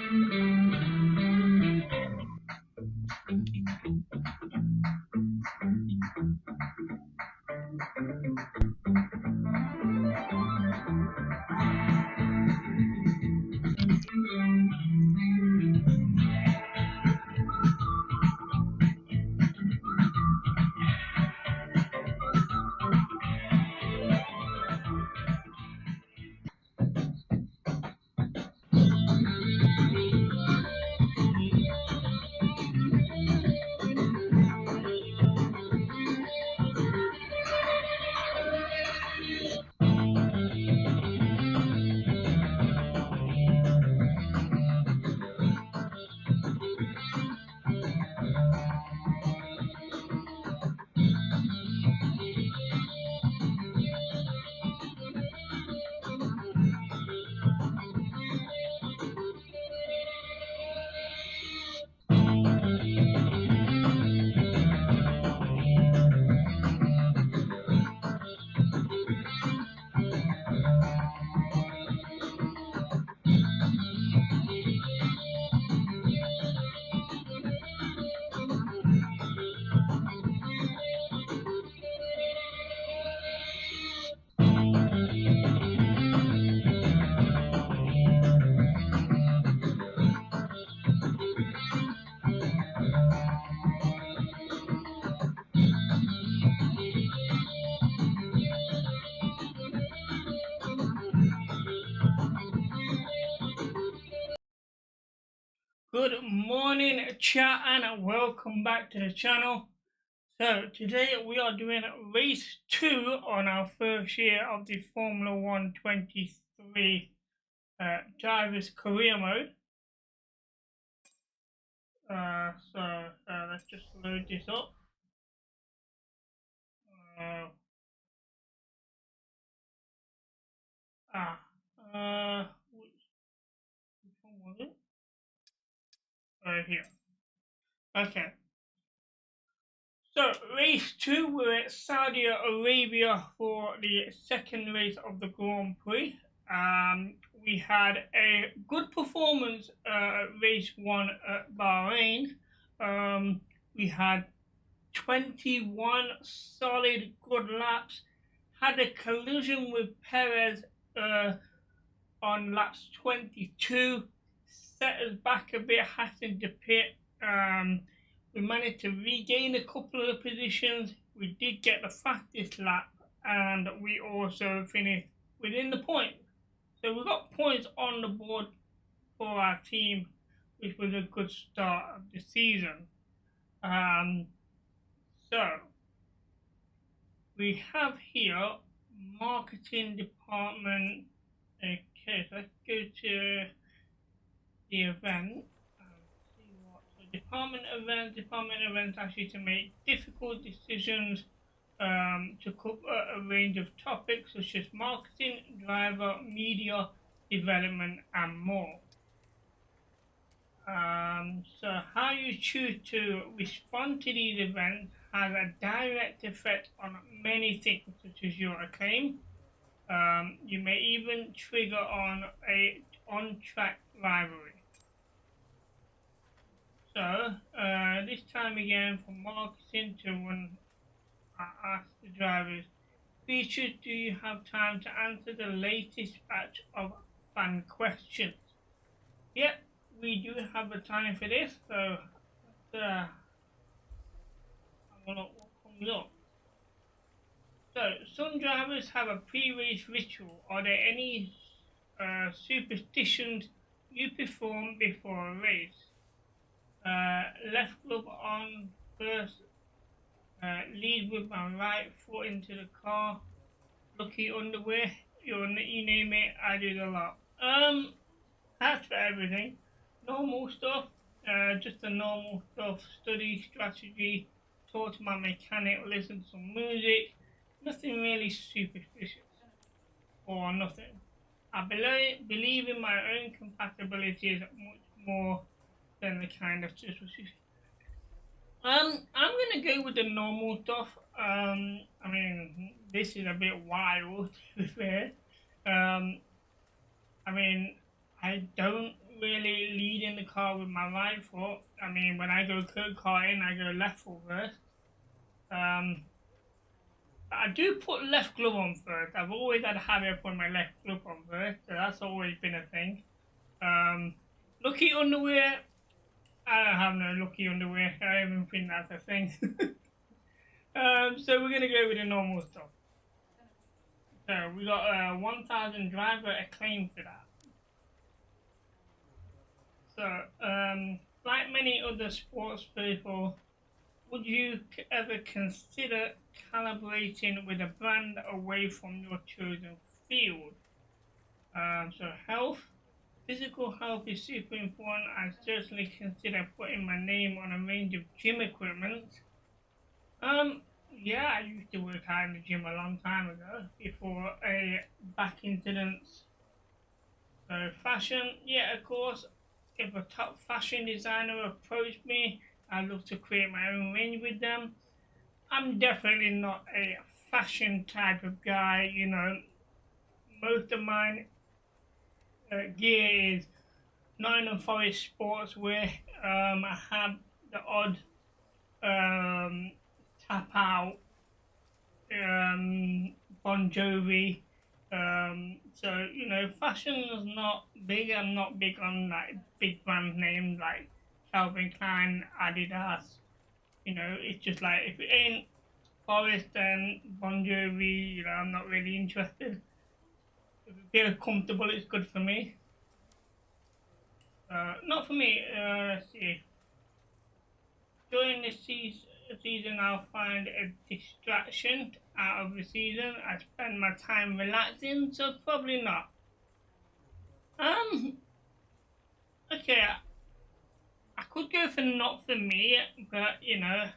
Good morning, chat, and welcome back to the channel. So today we are doing race 2 on our first year of the Formula 1 23 drivers career mode. Let's just load this up. Which one was it? Here. Okay. So race 2, we're at Saudi Arabia for the second race of the Grand Prix. We had a good performance race 1 at Bahrain. We had 21 solid good laps. Had a collision with Perez on laps 22. Set us back a bit, hastened to pit. We managed to regain a couple of positions. We did get the fastest lap, and we also finished within the points. So we got points on the board for our team, which was a good start of the season. So we have here marketing department. Okay, so let's go to the event. Department events actually to make difficult decisions to cover a range of topics such as marketing, driver, media, development, and more. So how you choose to respond to these events has a direct effect on many things, such as your acclaim. You may even trigger on a on-track rivalry. So, this time again for marketing to when I ask the drivers, features, do you have time to answer the latest batch of fan questions? Yep, we do have the time for this, so let's have a look what comes up. So, some drivers have a pre-race ritual. Are there any superstitions you perform before a race? Left glove on first, lead with my right foot into the car, lucky underwear, you name it, I do the lot. That's for everything. Normal stuff, just the normal stuff, study, strategy, talk to my mechanic, listen to some music, nothing really superstitious, or nothing. I believe in my own compatibilities much more than the kind of superstition. I'm gonna go with the normal stuff. I mean, this is a bit wild to be fair. I mean, I don't really leading the car with my right foot. I mean, when I go karting, I go left foot first. I do put left glove on first. I've always had a habit of putting my left glove on first, so that's always been a thing. Lucky underwear. I don't have no lucky underwear. I don't even think that's a thing. So we're gonna go with the normal stuff. So we got 1,000 driver acclaim for that. So, like many other sports people, would you ever consider collaborating with a brand away from your chosen field? So health, physical health is super important. I certainly consider putting my name on a range of gym equipment. Yeah, I used to work out in the gym a long time ago before a back incident. So fashion, yeah, of course. If a top fashion designer approached me, I'd love to create my own range with them. I'm definitely not a fashion type of guy, you know. Most of mine gear is Nottingham Forest sportswear. I have the odd tap out Bon Jovi. So you know, fashion is not big. I'm not big on like big brand names like Calvin Klein, Adidas. You know, it's just like if it ain't Forest and Bon Jovi, you know, I'm not really interested. If it feels comfortable, it's good for me. Not for me. Let's see. During this season, I'll find a distraction out of the season. I spend my time relaxing, so probably not. Okay, I could go for not for me, but you know,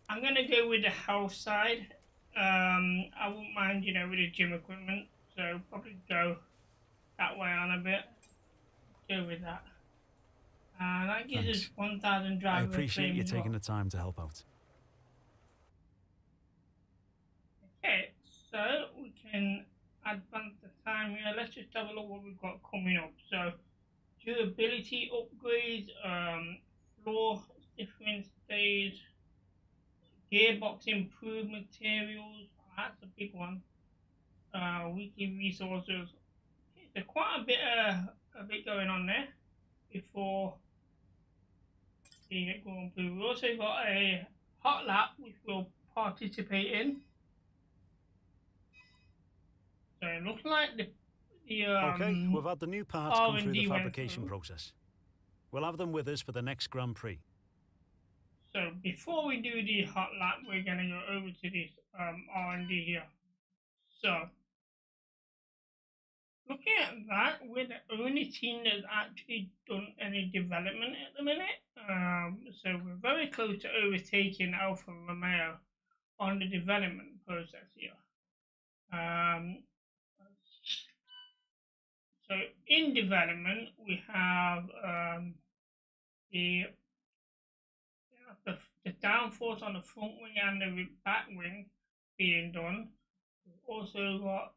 I'm gonna go with the health side. I won't mind, you know, with the gym equipment, so probably go that way on a bit. Go with that. That gives Thanks. us 1,000 driver. I appreciate you taking the time to help out. Okay, so we can advance the time here. Let's just have a look what we've got coming up. So durability upgrades, floor difference stays, gearbox improved materials. That's a big one. Weekly resources. There's quite a bit going on there before we get going through. We also got a hot lap which we'll participate in. So it looks like Okay, we've had the new parts come through the R&D fabrication process. We'll have them with us for the next Grand Prix. So before we do the hot lap, we're gonna go over to this R&D here. So looking at that, we're the only team that's actually done any development at the minute. So we're very close to overtaking Alfa Romeo on the development process here. So in development, we have the the downforce on the front wing and the back wing being done. We've also got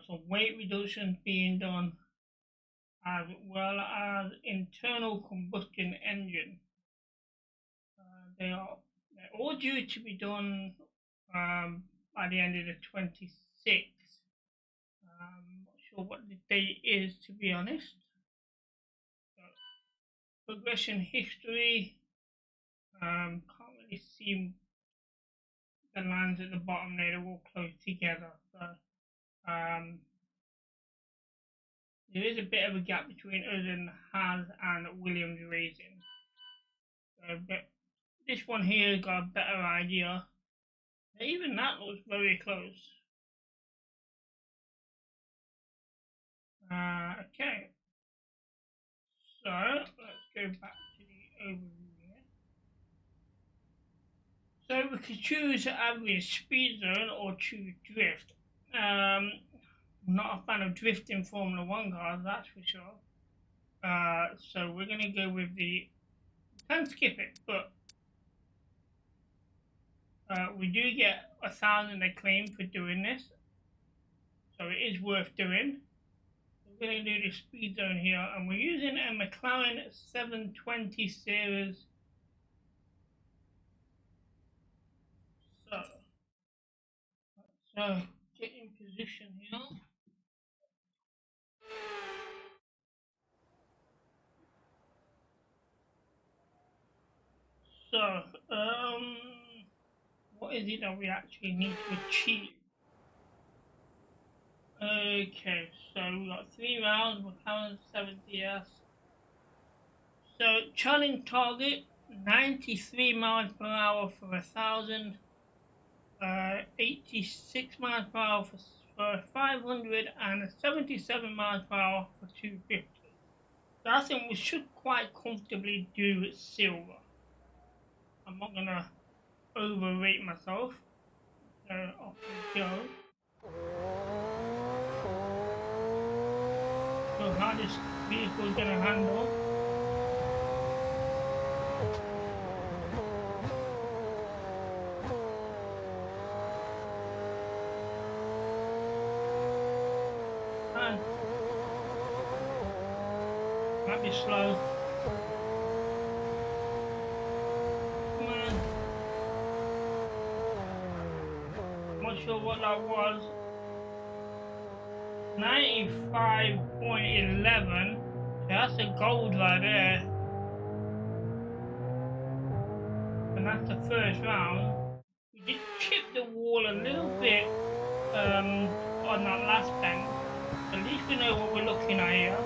some weight reductions being done, as well as internal combustion engine. They're all due to be done by the end of the 26th. Not sure what the date is, to be honest. Progression history. Can't really see the lines at the bottom there, they're all close together. So there is a bit of a gap between us and Haas and Williams Racing. So, but this one here got a better idea. Even that looks very close. Okay. So let's go back to the overview here. So we could choose average speed zone or choose drift. I'm not a fan of drifting Formula 1 cars, that's for sure. So we're going to go with the, can skip it, but we do get 1,000 acclaim for doing this, so it is worth doing. We're going to do the speed zone here, and we're using a McLaren 720 series. So get in position here. So, what is it that we actually need to achieve? Okay, so we got 3 rounds, McLaren 70S. So, challenge target 93 miles per hour for 1,000, 86 miles per hour for 500, and 77 miles per hour for 250. So, I think we should quite comfortably do silver. I'm not gonna overrate myself. So off we go. So how this vehicle is gonna handle. And might be slow. Come on. Not sure what that was. 95.11. That's a gold right there. And that's the first round. We did chip the wall a little bit on that last bend. At least we know what we're looking at here.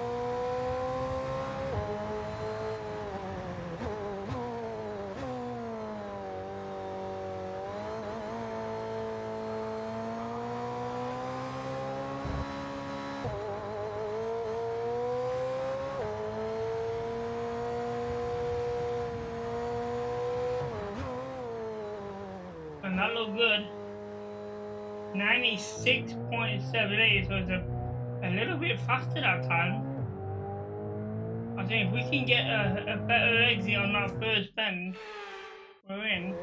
And that looked good. 96.78, so it's a little bit faster that time. I think if we can get a better exit on that first bend, we're in.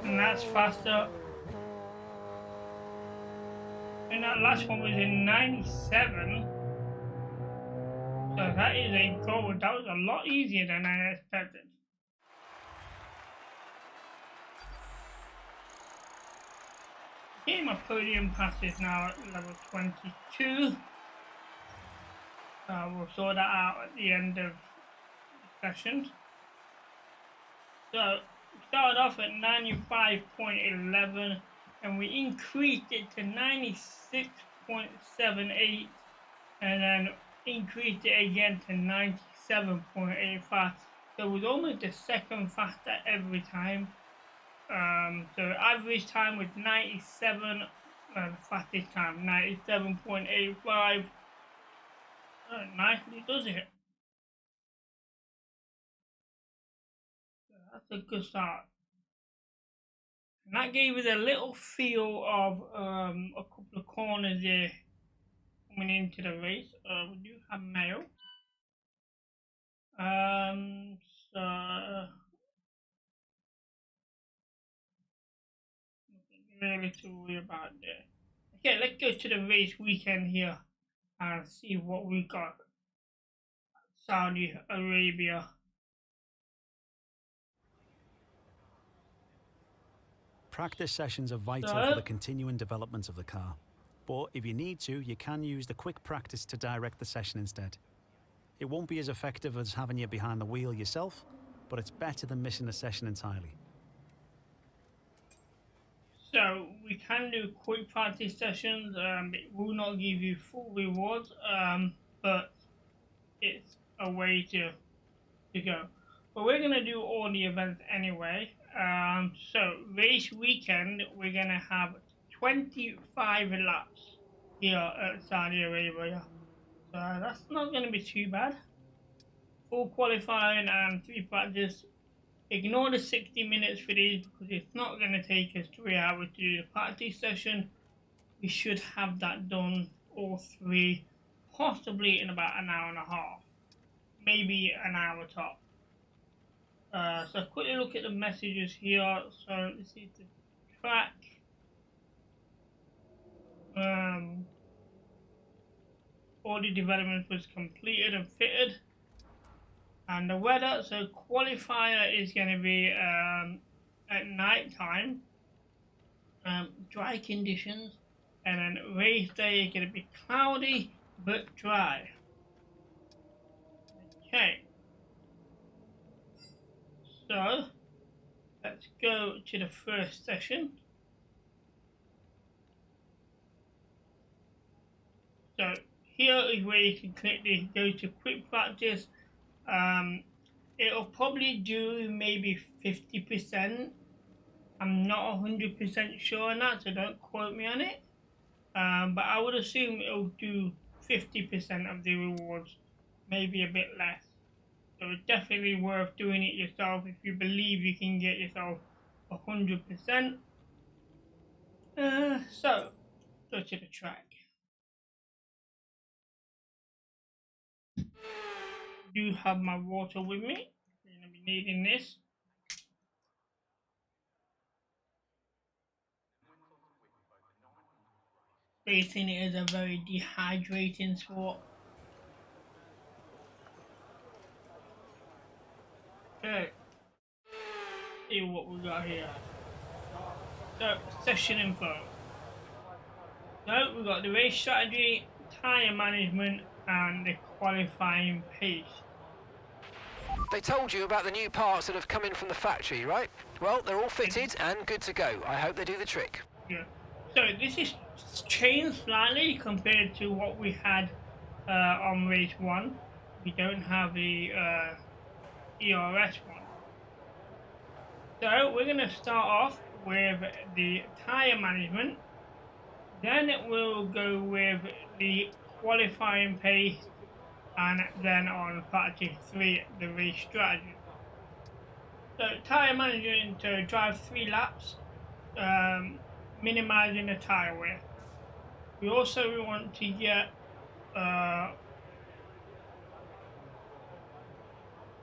And that's faster. And that last one was in 97. So that is a goal. That was a lot easier than I expected. Getting my podium passes now at level 22. We'll sort that out at the end of the session. So we started off at 95.11 and we increased it to 96.78 and then increased it again to 97.85. So it was almost a second faster every time. So average time was 97, fastest time 97.85. Nicely does it. So that's a good start. And that gave us a little feel of a couple of corners there coming into the race. We do have mail. So nothing really to worry about there. Okay, let's go to the race weekend here and see what we got. Saudi Arabia. Practice sessions are vital for the continuing development of the car. But if you need to, you can use the quick practice to direct the session instead. It won't be as effective as having you behind the wheel yourself, but it's better than missing the session entirely. So we can do quick practice sessions. It will not give you full rewards, but it's a way to go. But we're gonna do all the events anyway. So race weekend, we're gonna have 25 laps here at Saudi Arabia. So that's not gonna be too bad. full qualifying and 3 practice. Ignore the 60 minutes for these because it's not going to take us 3 hours to do the practice session. We should have that done, all 3, possibly in about an hour and a half, maybe an hour top. So quickly look at the messages here. So this is the track. All the development was completed and fitted. And the weather, so qualifier is going to be at night time, dry conditions, and then race day is going to be cloudy but dry. Okay, so let's go to the first session. So here is where you can click this, go to quick practice. It'll probably do maybe 50%. I'm not 100% sure on that, so don't quote me on it. But I would assume it'll do 50% of the rewards, maybe a bit less. So it's definitely worth doing it yourself if you believe you can get yourself 100%. So go to the track. Do have my water with me. I'm gonna be needing this. Racing is a very dehydrating sport. Okay. See what we got here. So session info. So we got the race strategy, tyre management, and the qualifying pace. They told you about the new parts that have come in from the factory, right? Well, they're all fitted and good to go. I hope they do the trick. Yeah. So this is changed slightly compared to what we had on race 1. We don't have the ERS one. So we're going to start off with the tyre management. Then we'll go with the qualifying pace, and then on practice 3, the race strategy. So tyre management to drive 3 laps, minimizing the tyre wear. We also want to get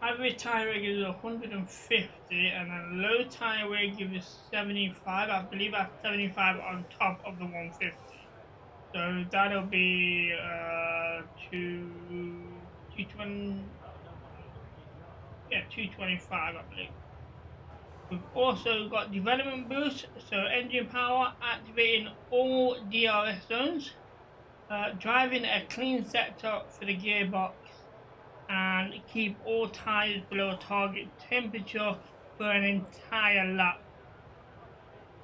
average tyre wear gives 150, and then low tyre wear gives 75. I believe that's 75 on top of the 150. So that'll be 220, yeah, 225, I believe. We've also got development boost, so engine power, activating all DRS zones, driving a clean sector for the gearbox, and keep all tyres below target temperature for an entire lap.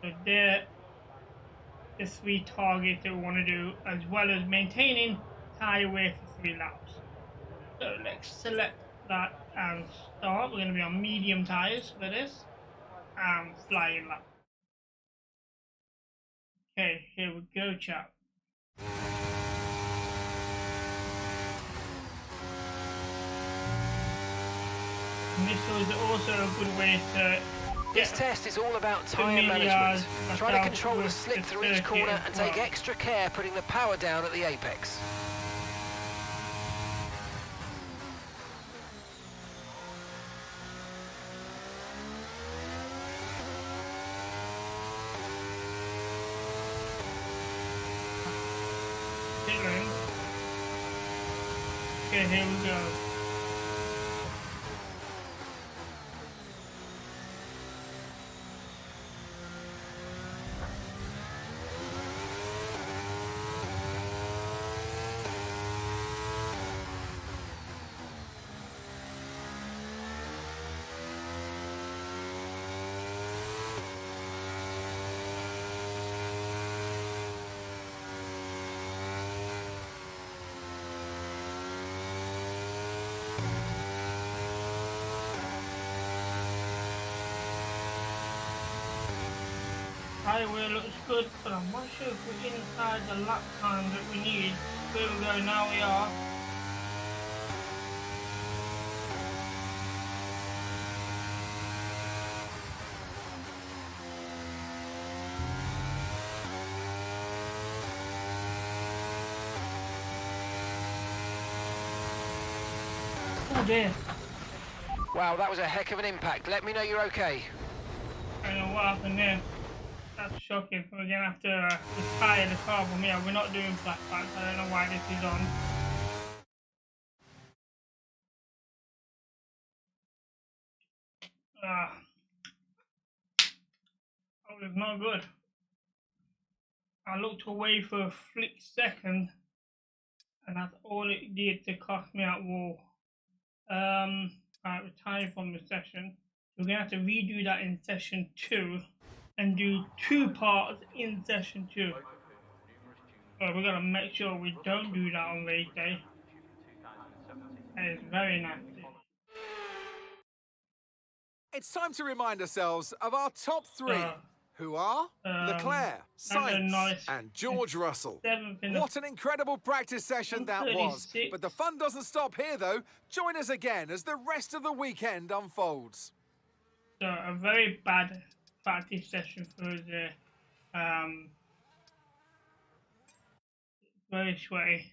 So there the 3 targets that we want to do, as well as maintaining tyre wear for 3 laps. So let's select that and start. We're going to be on medium tyres for this and flying lap. Okay, here we go, chap. And this was also a good way to This test is all about tyre management. Try to control the slip through each corner and take extra care putting the power down at the apex. Okay, here we go. Highway looks good, but I'm not sure if we're inside the lap time that we need. Here we go, now we are. Oh dear. Wow, that was a heck of an impact. Let me know you're okay. I don't know what happened there. That's shocking. We're gonna have to retire the car from here. We're not doing flat packs. I don't know why this is on. That was not good. I looked away for a flick second, and that's all it did to cost me that wall. I retired from the session. We're gonna have to redo that in session 2 and do 2 parts in session 2. So we're gonna make sure we don't do that on race day. That is very nasty. It's time to remind ourselves of our top 3, who are Leclerc, Sainz and George Russell. What an incredible practice session that was. But the fun doesn't stop here, though. Join us again as the rest of the weekend unfolds. So a very bad practice session for us there. Very sweaty.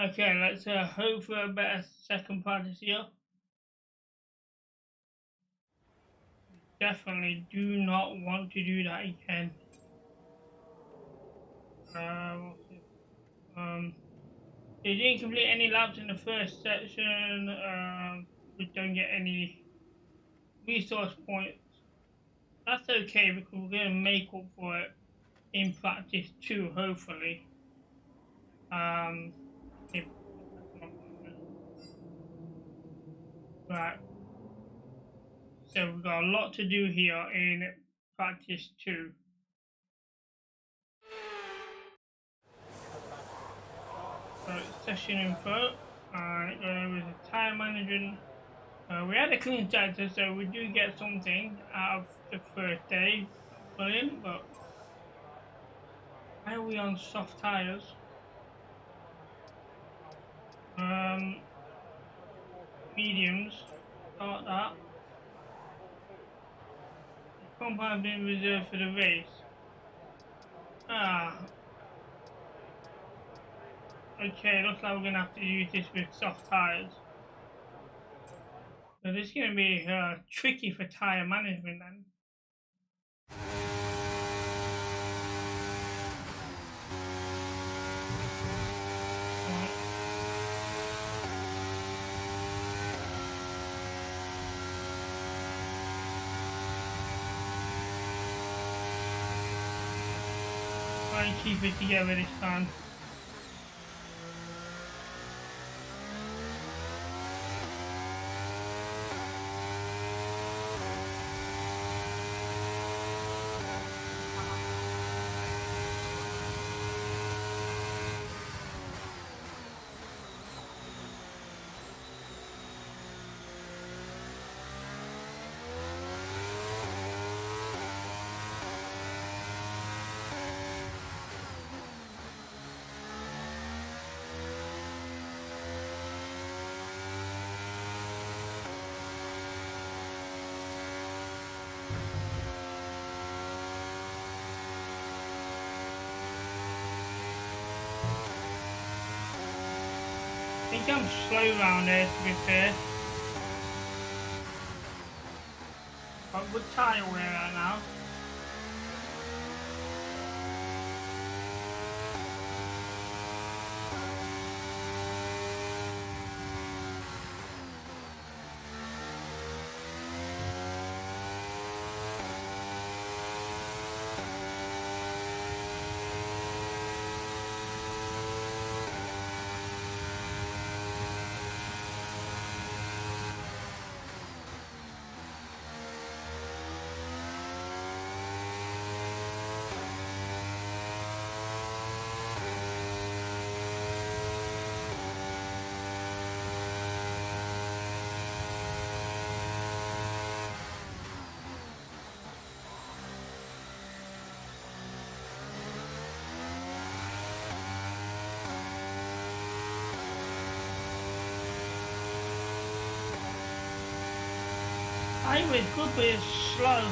Okay, let's hope for a better second practice here. Definitely do not want to do that again. They didn't complete any laps in the first section. We don't get any resource points. That's okay because we're going to make up for it in practice 2, hopefully. Right. So we've got a lot to do here in practice 2. So session info, there was a time management. We had a clean sector, so we do get something out of the first day. Brilliant, but why are we on soft tires? Mediums, start that. The compound been reserved for the race. Okay, looks like we're gonna have to use this with soft tires. So this is gonna be tricky for tire management then. Try and keep it together this time. I think I'm slow around there, to be fair. Got good tyre wear right now. Highway's good, but it's slow.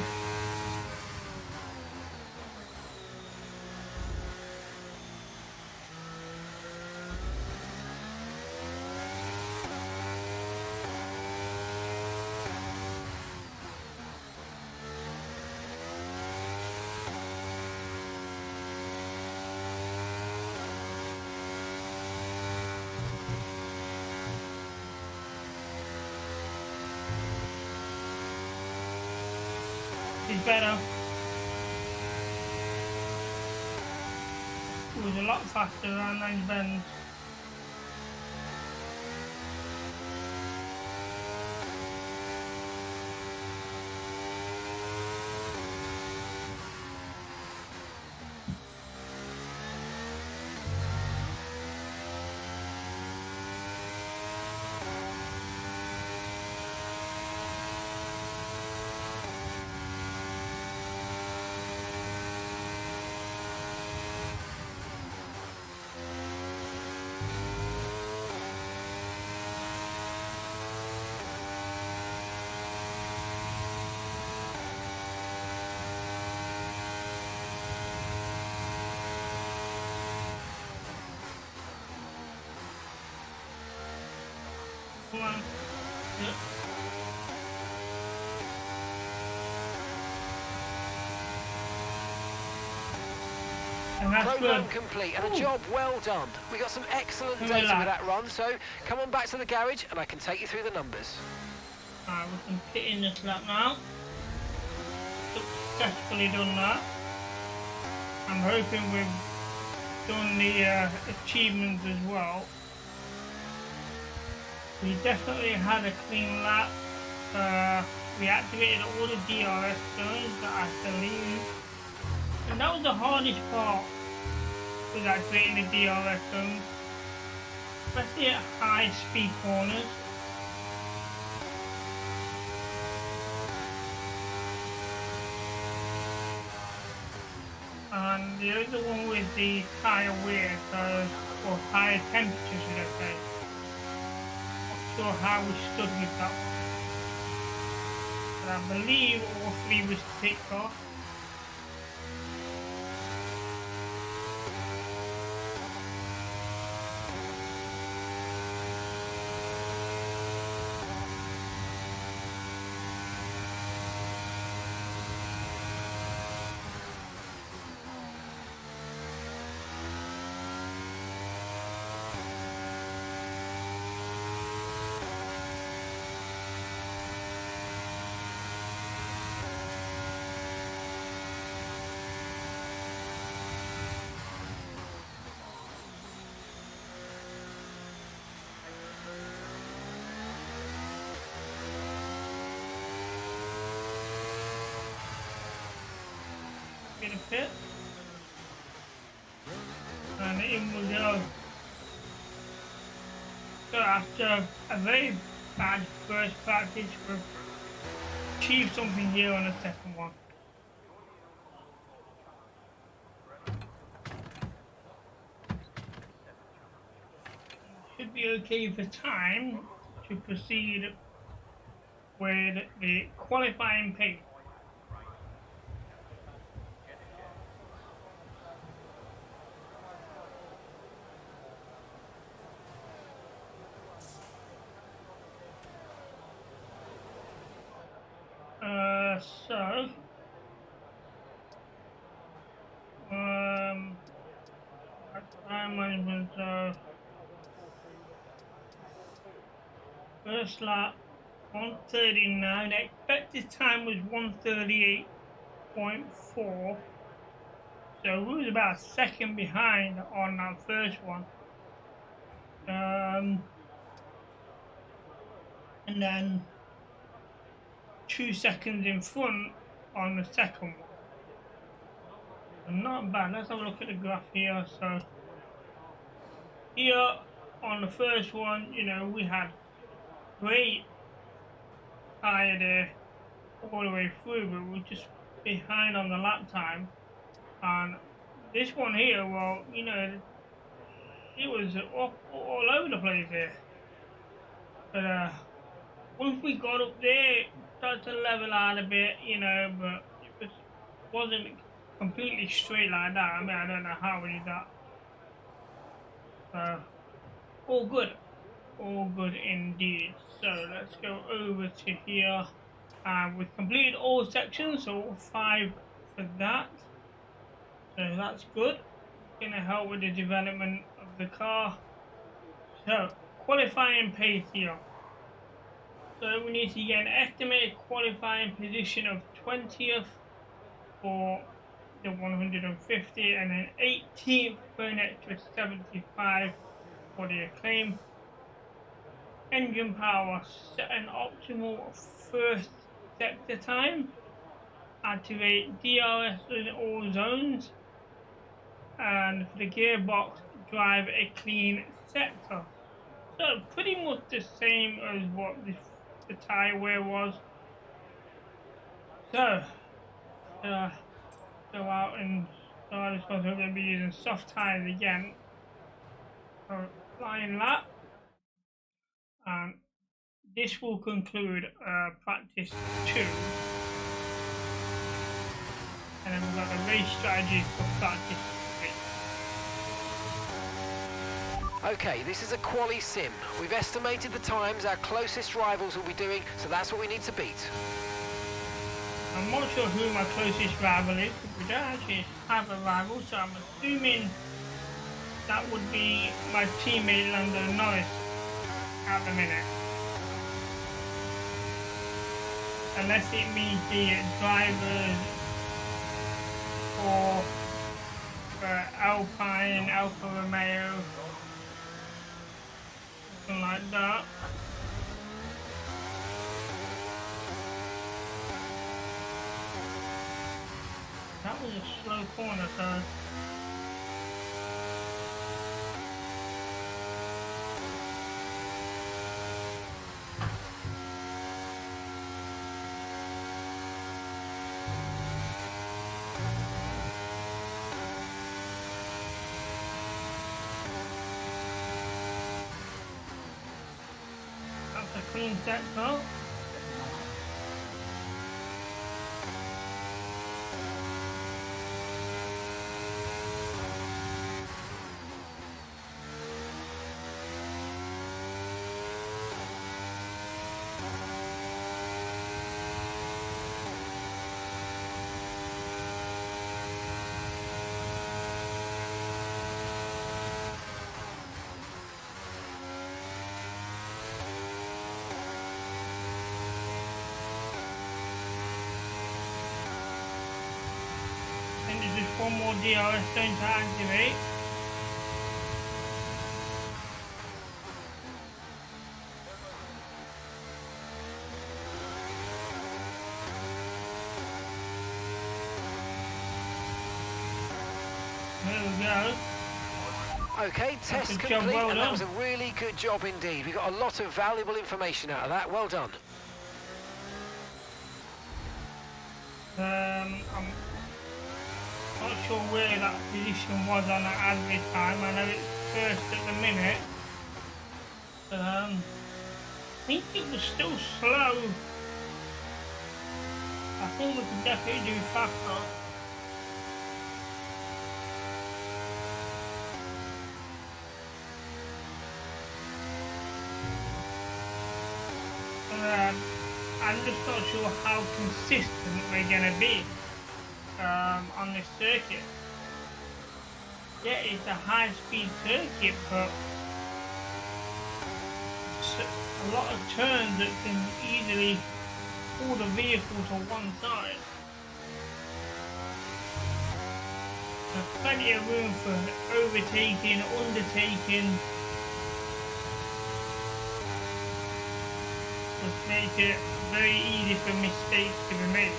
is better. It was a lot faster around those bends. Come on. Yep. And that's Program good. complete and a job well done. We got some excellent data with that run, so come on back to the garage and I can take you through the numbers. Alright, we can pit in this lap now. Successfully done that. I'm hoping we've done the achievements as well. We definitely had a clean lap. We activated all the DRS zones, I believe. And that was the hardest part, was activating the DRS zones. Especially at high speed corners. And the other one with the tyre wear, or higher temperatures, should I say. Not sure how we stood with that one. But I believe all three was ticked off. In a pit, and in we go. So after a very bad first practice, we've achieved something here on the second one. Should be okay for time to proceed with the qualifying pace. Time management, first lap 1:39. The expected time was 1:38.4, so we was about a second behind on that first one. And then 2 seconds in front on the second one. So not bad. Let's have a look at the graph here. So here on the first one, you know, we had great tyre there all the way through, but we're just behind on the lap time. And this one here, well, you know, it was all over the place there. But once we got up there, it started to level out a bit, you know, but it wasn't completely straight like that. I mean, I don't know how we did that. So, all good indeed. So let's go over to here. We've completed all sections, so all 5 for that. So that's good. Gonna help with the development of the car. So qualifying pace here. So we need to get an estimated qualifying position of 20th for the 150 and then 18th for an extra 75 for the acclaim. Engine power, set an optimal first sector time. Activate DRS in all zones. And for the gearbox, drive a clean sector. So pretty much the same as what the tyre wear was. So go out and start this one. So we're going to be using soft tyres again for flying lap. And this will conclude practice 2. And then we've got the race strategy for practice 3. Okay, this is a quali sim. We've estimated the times our closest rivals will be doing, so that's what we need to beat. I'm not sure who my closest rival is, because we don't actually have a rival, so I'm assuming that would be my teammate Lando Norris at the minute. Unless it means the drivers for Alpine, Alfa Romeo, something like that. That was a slow corner, so that's a clean sector. There's just one more DRS going to activate. There we go. Okay, test complete, well and that was a really good job indeed. We got a lot of valuable information out of that. Well done. I'm not sure where that position was on the average time. I know it's first at the minute. I think it was still slow. I think we could definitely do faster. I'm just not sure how consistent we're going to be on this circuit. Yeah, it's a high-speed circuit, but a lot of turns that can easily pull the vehicle to one side. There's plenty of room for overtaking, undertaking, which makes it very easy for mistakes to be made.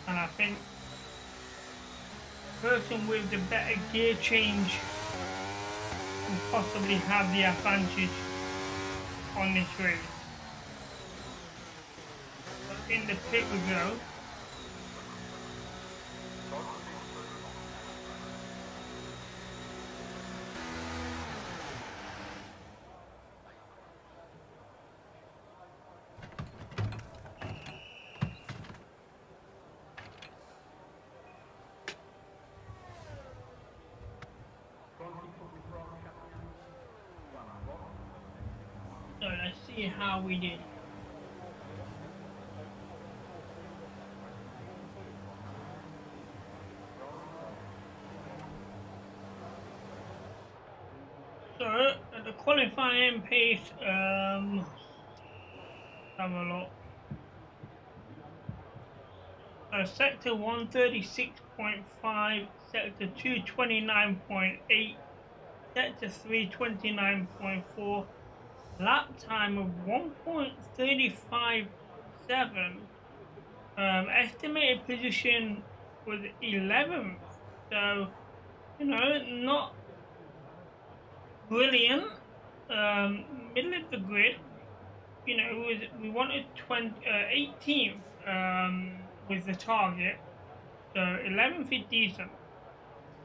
And I think the person with the better gear change will possibly have the advantage on this race. So in the pit we go. Let's see how we did. So at the qualifying pace, have a look. Sector 136.5, sector 229.8, sector 3 29.4, lap time of 1.357. Estimated position was 11th, so you know, not brilliant. Middle of the grid. You know, we wanted 18th with the target, so 11th is decent.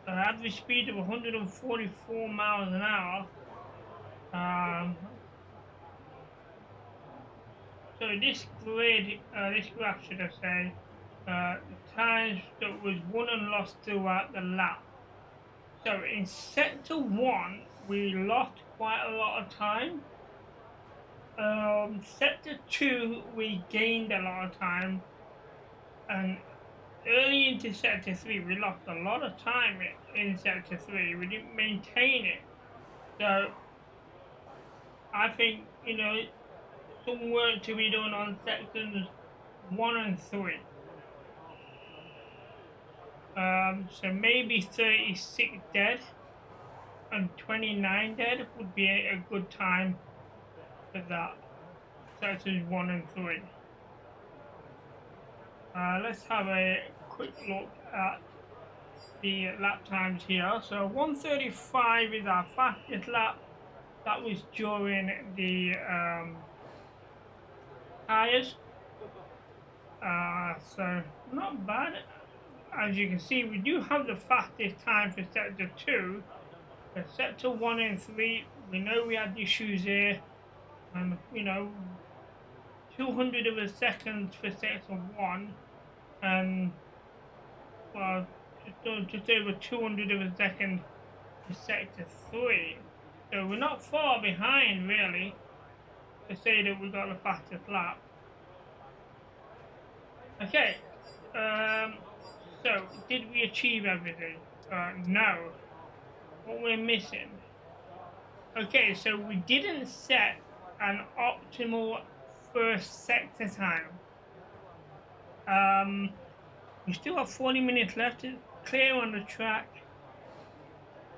Average speed of 144 miles an hour. So this grid, this graph should I say, the times that was won and lost throughout the lap. So in sector 1, we lost quite a lot of time. Sector 2, we gained a lot of time, and early into sector 3, we lost a lot of time in sector 3. We didn't maintain it, so I think, you know, some work to be done on sectors 1 and 3. So maybe 36 dead and 29 dead would be a good time for that. Sectors 1 and 3. Let's have a quick look at the lap times here. So 1:35 is our fastest lap. That was during the tires. So not bad. As you can see, we do have the fastest time for sector 2. For sector 1 and 3, we know we had issues here, and you know, 200 of a second for sector 1, and well, just over 200 of a second for sector 3. So we're not far behind, really, to say that we got the fastest lap. Okay, so did we achieve everything? No. What we're missing? Okay, so we didn't set an optimal first sector time. We still have 40 minutes left to clear on the track.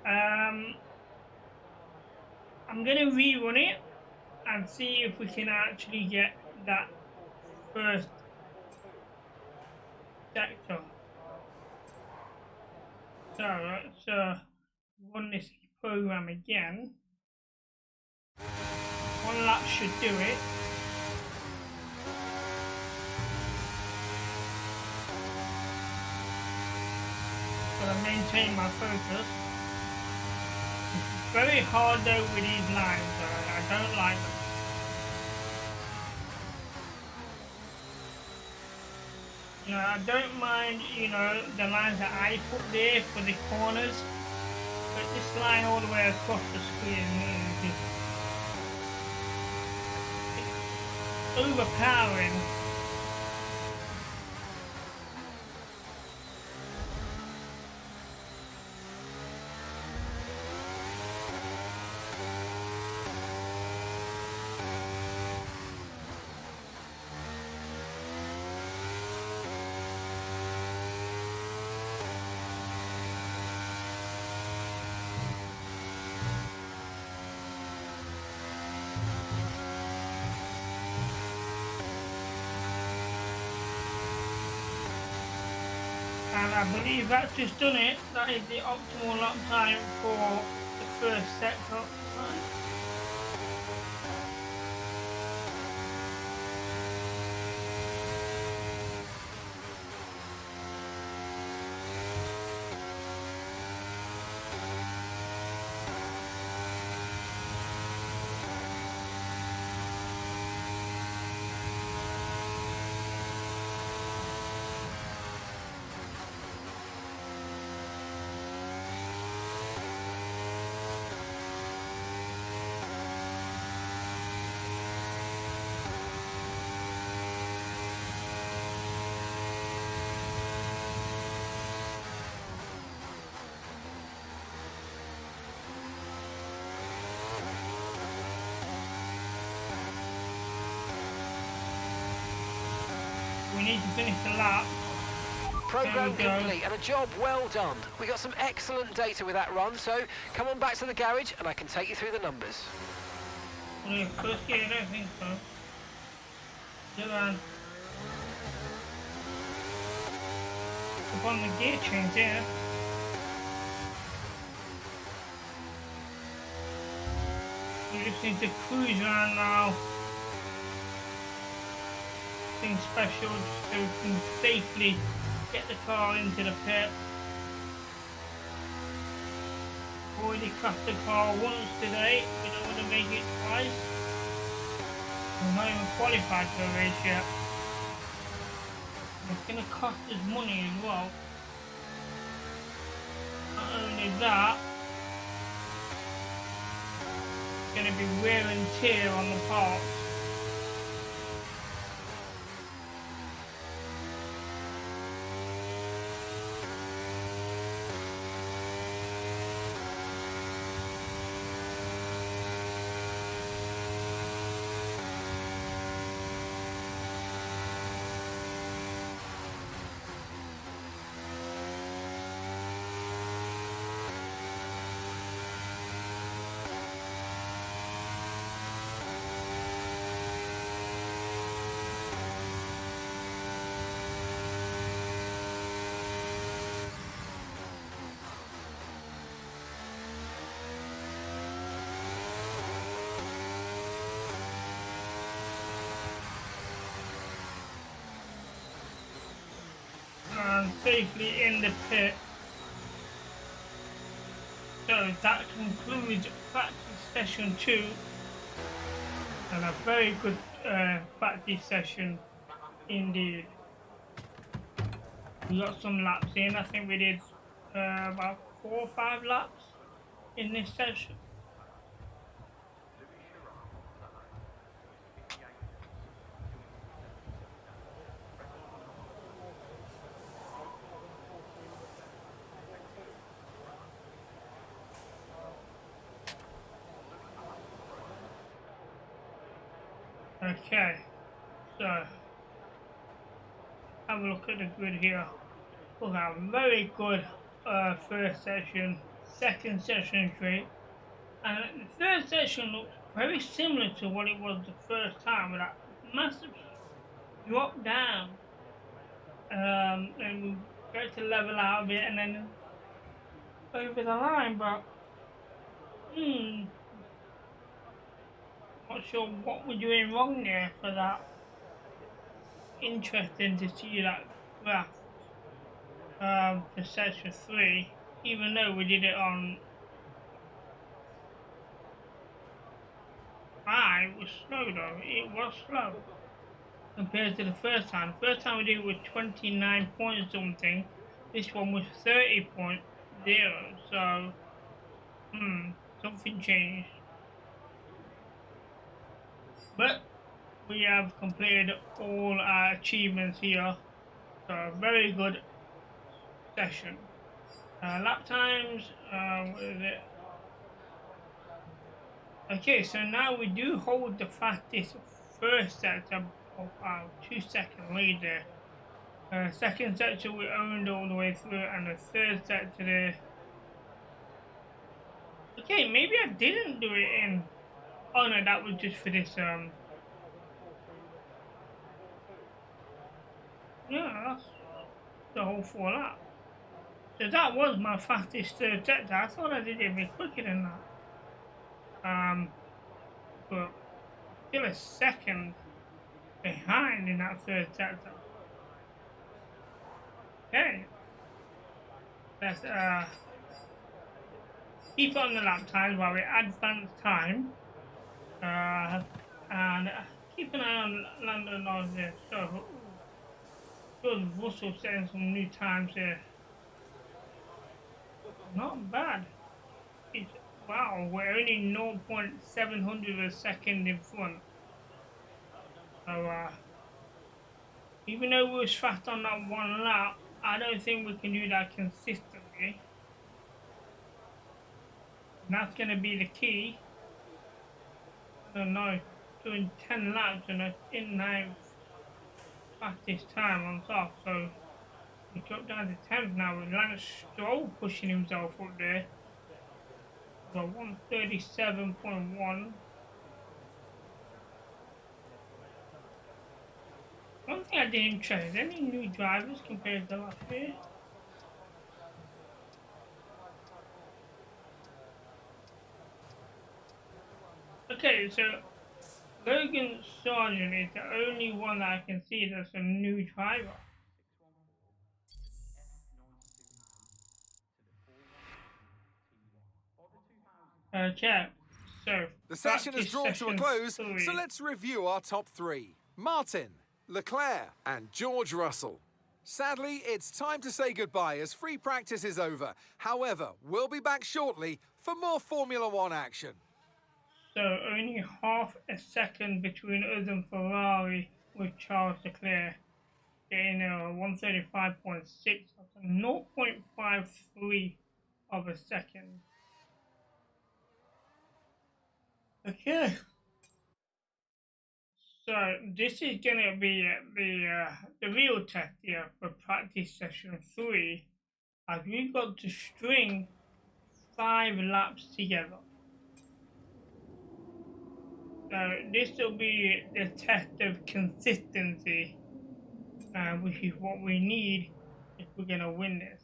I'm going to rerun it and see if we can actually get that first sector. So let's run this program again. One lap should do it. Gotta maintain my focus. It's very hard though with these lines. I don't like them. You know, I don't mind, you know, the lines that I put there for the corners, but this line all the way across the screen is just overpowering. And I believe that's just done it. That is the optimal lap time for the first sector. We need to finish the lap. Program complete and a job well done. We got some excellent data with that run, so come on back to the garage and I can take you through the numbers. First gear, I don't think so. Come on. Up on the gear change here. We just need to cruise around now. Nothing special, just so we can safely get the car into the pit. Already crashed the car once today, we don't want to make it twice. We're not even qualified for a race yet. It's going to cost us money as well. Not only that, it's going to be wear and tear on the parts. And safely in the pit. So that concludes practice session 2, and a very good practice session indeed. We got some laps in. I think we did about 4 or 5 laps in this session. Okay, so have a look at the grid here. Look at a very good first session, second session straight, and the third session looks very similar to what it was the first time, with that massive drop down, and we go to level out a bit and then over the line, but not sure what we're doing wrong there for that. Interesting to see that graph for session 3, even though we did it on 5. It was slow though, it was slow compared to the first time. The first time we did it with 29 point something, this one was 30.0, so something changed. But we have completed all our achievements here, so a very good session. Lap times, what is it? Okay, so now we do hold the fastest first sector of our 2-second lead there. Second sector we owned all the way through, and the third sector there. Okay, maybe I didn't do it in. Oh no, that was just for this. Yeah, that's the whole 4 lap. So that was my fastest third sector. I thought I did it a bit quicker than that. But still a second behind in that third sector. Okay. Let's keep on the lap times while we advance time. And keep an eye on Lando Norris there. So good, Russell setting some new times here. Not bad. Wow, we're only 0.700 of a second in front. So even though we was fast on that 1 lap, I don't think we can do that consistently. And that's going to be the key. I don't know, doing 10 laps and in 9th. fastest time on top, so we dropped down to 10th now with Lance Stroll pushing himself up there. Well, 137.1. One thing I didn't check is any new drivers compared to last year. Okay, so Logan Sargent is the only one that I can see that's a new driver. Okay, so the session has drawn to a close, so let's review our top 3. Martin, Leclerc and George Russell. Sadly, it's time to say goodbye as free practice is over. However, we'll be back shortly for more Formula 1 action. So only half a second between us and Ferrari with Charles Leclerc. Getting 135.6, that's 0.53 of a second. Okay. So this is gonna be the real test here for practice session 3, as we've got to string 5 laps together. So this will be the test of consistency, which is what we need if we're gonna win this.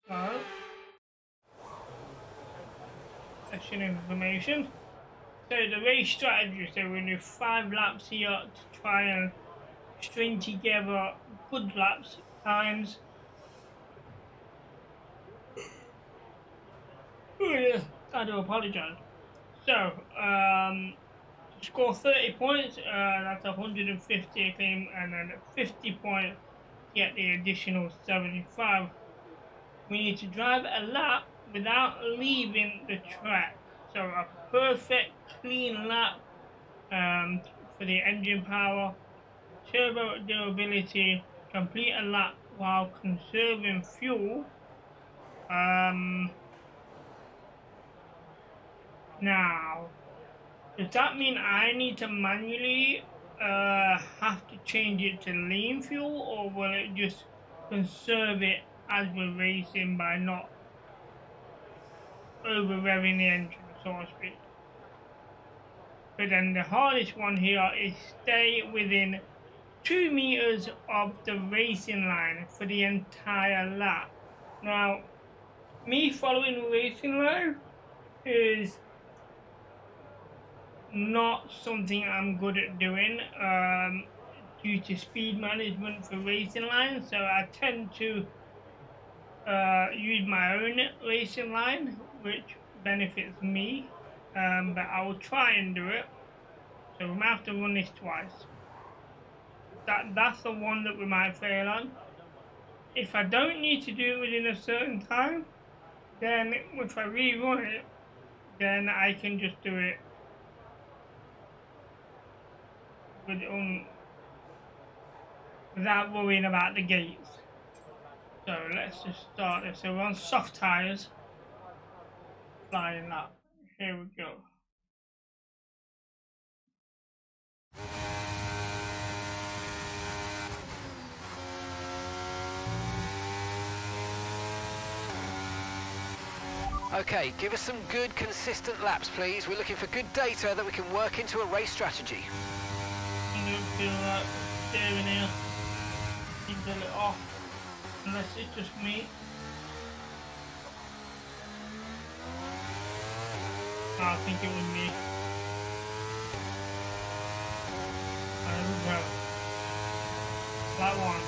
So, session information. So the race strategy, so we're going to do 5 laps here to try and string together good laps times. I do apologise. So, to score 30 points, that's 150 I claim, and then 50 points get the additional 75. We need to drive a lap without leaving the track. So a perfect clean lap for the engine power, turbo durability, complete a lap while conserving fuel. Now, does that mean I need to manually have to change it to lean fuel, or will it just conserve it as we're racing by not over revving the engine, so to speak? But then the hardest one here is stay within 2 meters of the racing line for the entire lap. Now, me following the racing line is not something I'm good at doing due to speed management for racing lines, so I tend to use my own racing line, which benefits me, but I will try and do it. So we might have to run this twice. That's the one that we might fail on. If I don't need to do it within a certain time, then if I rerun it, then I can just do it without worrying about the gates. So let's just start this. So we're on soft tyres, flying lap. Here we go. Okay, give us some good, consistent laps, please. We're looking for good data that we can work into a race strategy. I don't feel like steering here. Keep it off, unless it's just me. I think it was me. There we go. That one.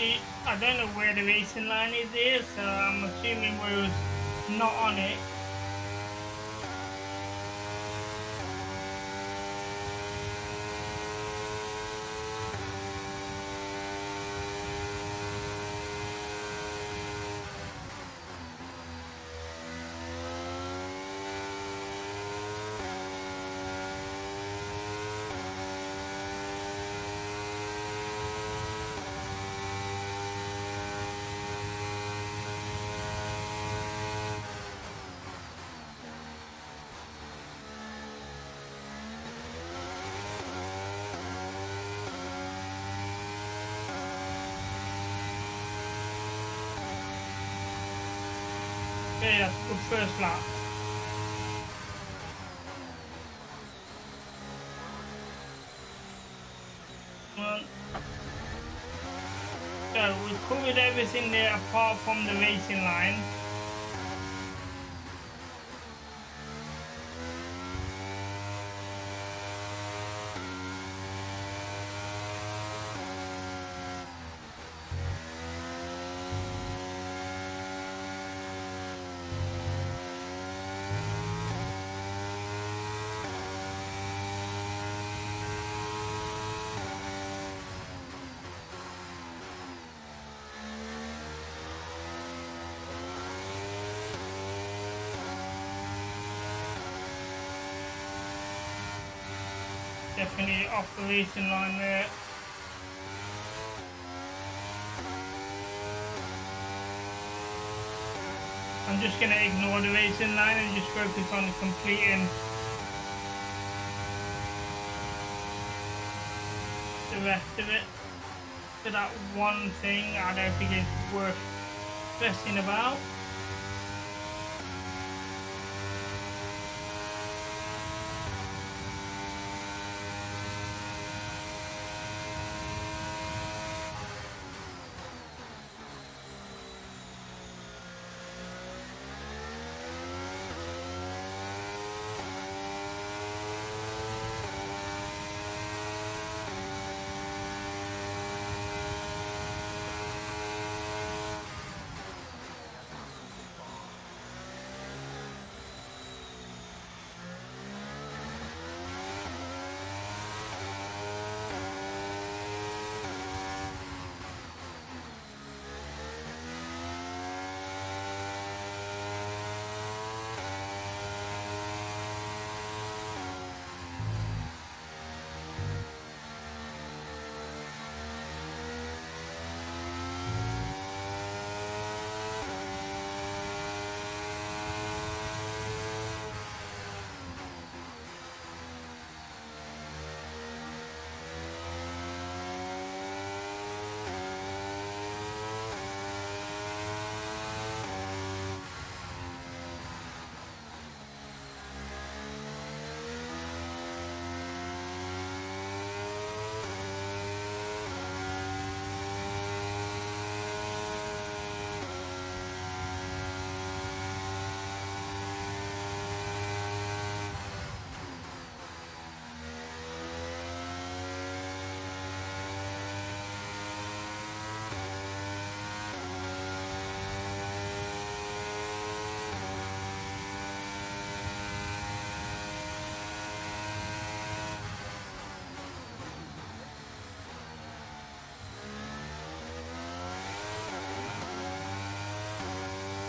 I don't know where the racing line is here, so I'm assuming we're not on it. Okay, that's good first lap. So we covered everything there apart from the racing line. Definitely off the racing line there. I'm just going to ignore the racing line and just focus on completing the rest of it. For that one thing, I don't think it's worth stressing about.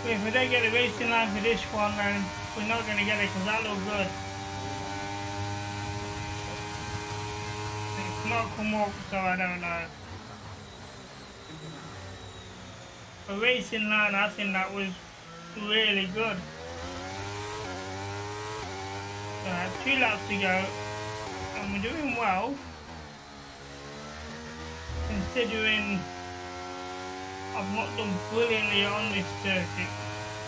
If we don't get the racing line for this one, then we're not going to get it because that looks good. It's not come up, so I don't know. The racing line, I think that was really good. So 2 laps to go, and we're doing well, considering I've not done brilliantly on this circuit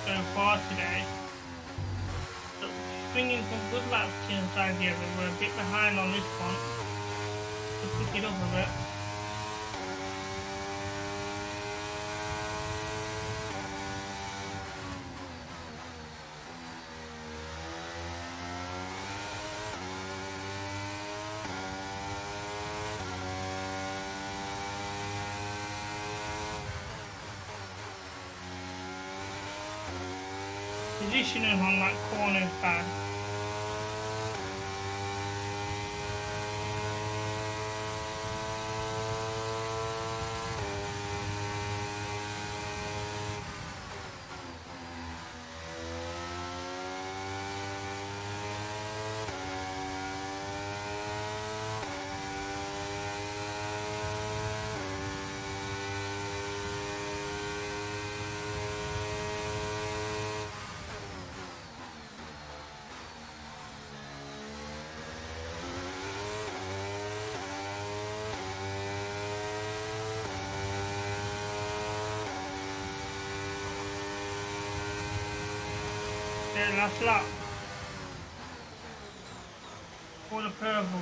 so far today. So bringing some good laps inside here, but we're a bit behind on this one. To pick it up a bit. positioning on that corner is bad. Yeah, last lap. For the purple.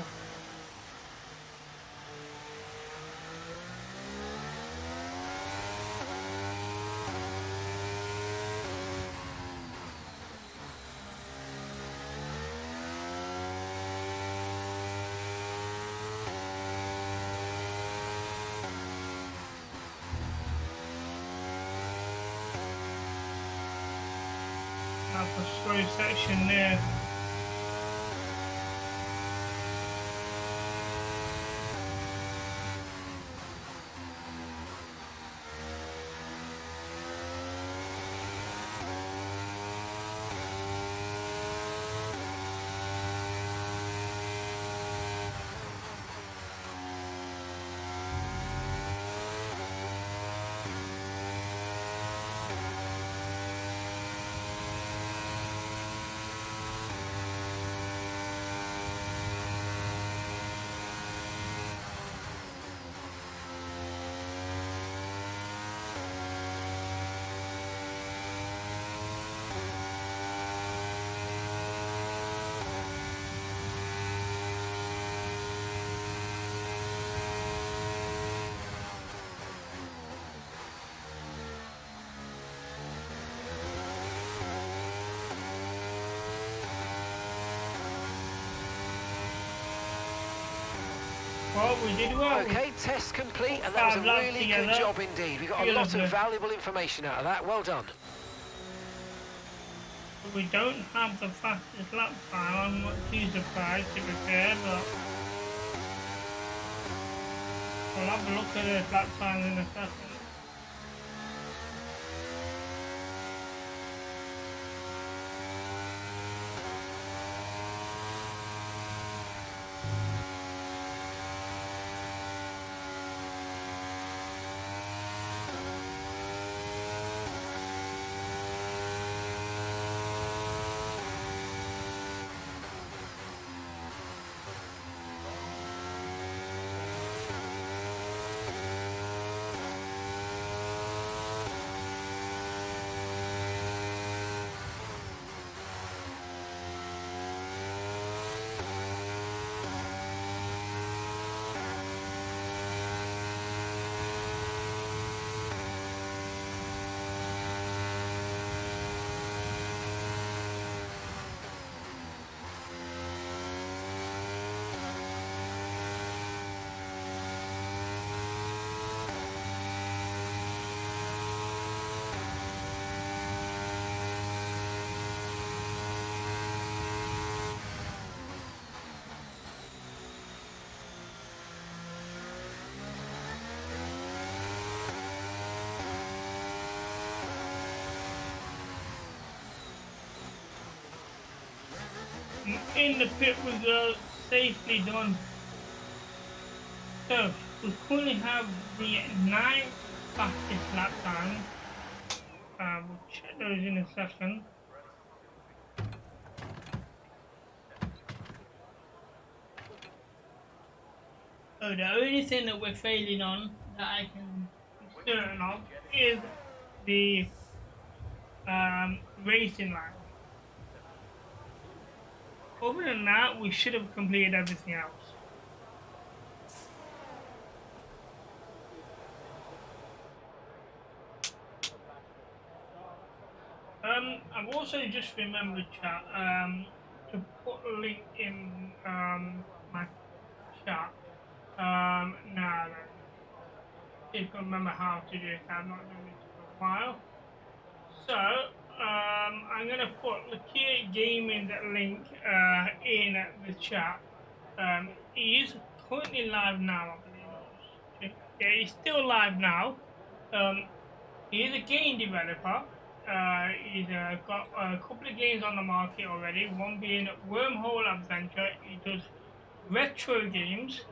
That's a slow section there. Well, we did well. Okay, test complete, and that was a really good job indeed. We got a lot of valuable information out of that. Well done. We don't have the fastest lap time. I'm not too surprised, to be fair, but I'll have a look at the lap time in a second. In the pit we go, safely done. So we currently have the 9th fastest lap time. We'll check those in a second. So the only thing that we're failing on that I can be certain of is the racing line. Other than that, we should have completed everything else. I've also just remembered, chat, to put a link in my chat. Now then, if I remember how to do it, I've not done it for a while. So, I'm going to put the Kia Gaming link in the chat. He is currently live now, I believe. Yeah, he's still live now. He is a game developer. He's got a couple of games on the market already, one being Wormhole Adventure. He does retro games.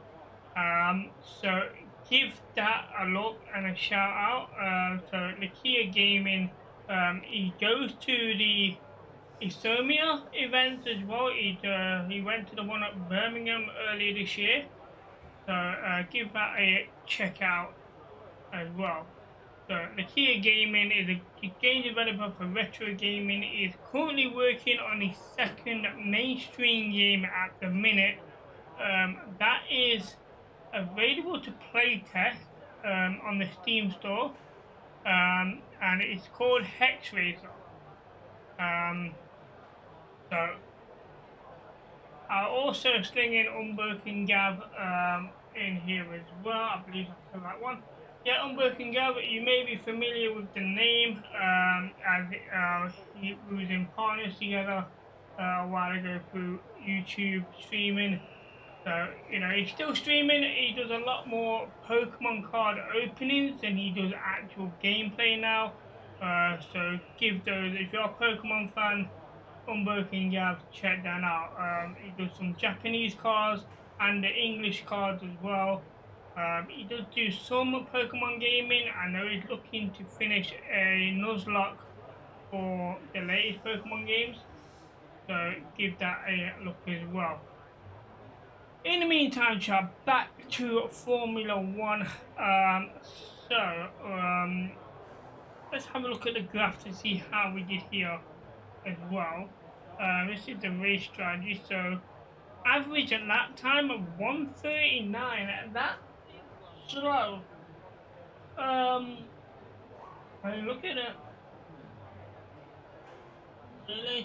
So give that a look and a shout out. So the Kia Gaming, he goes to the Isomia events as well. He went to the one at Birmingham earlier this year. So give that a check out as well. So the Kia Gaming is a game developer for retro gaming. He is currently working on his second mainstream game at the minute. That is available to play test on the Steam store, and it's called Hex Racer. So I'll also sling in Unbroken Gav in here as well. I believe that's the right one. Yeah, Unbroken Gav, you may be familiar with the name, as we was in partners together a while ago through YouTube streaming. So, you know, he's still streaming. He does a lot more Pokemon card openings than he does actual gameplay now. So give those, if you're a Pokemon fan, Unbroken Gav, check that out. He does some Japanese cards and the English cards as well. He does do some Pokemon gaming. I know he's looking to finish a Nuzlocke for the latest Pokemon games. So give that a look as well. In the meantime, chat, back to Formula One. Let's have a look at the graph to see how we did here as well. This is the race strategy. So, average lap time of 1:39. That's slow. Look at it.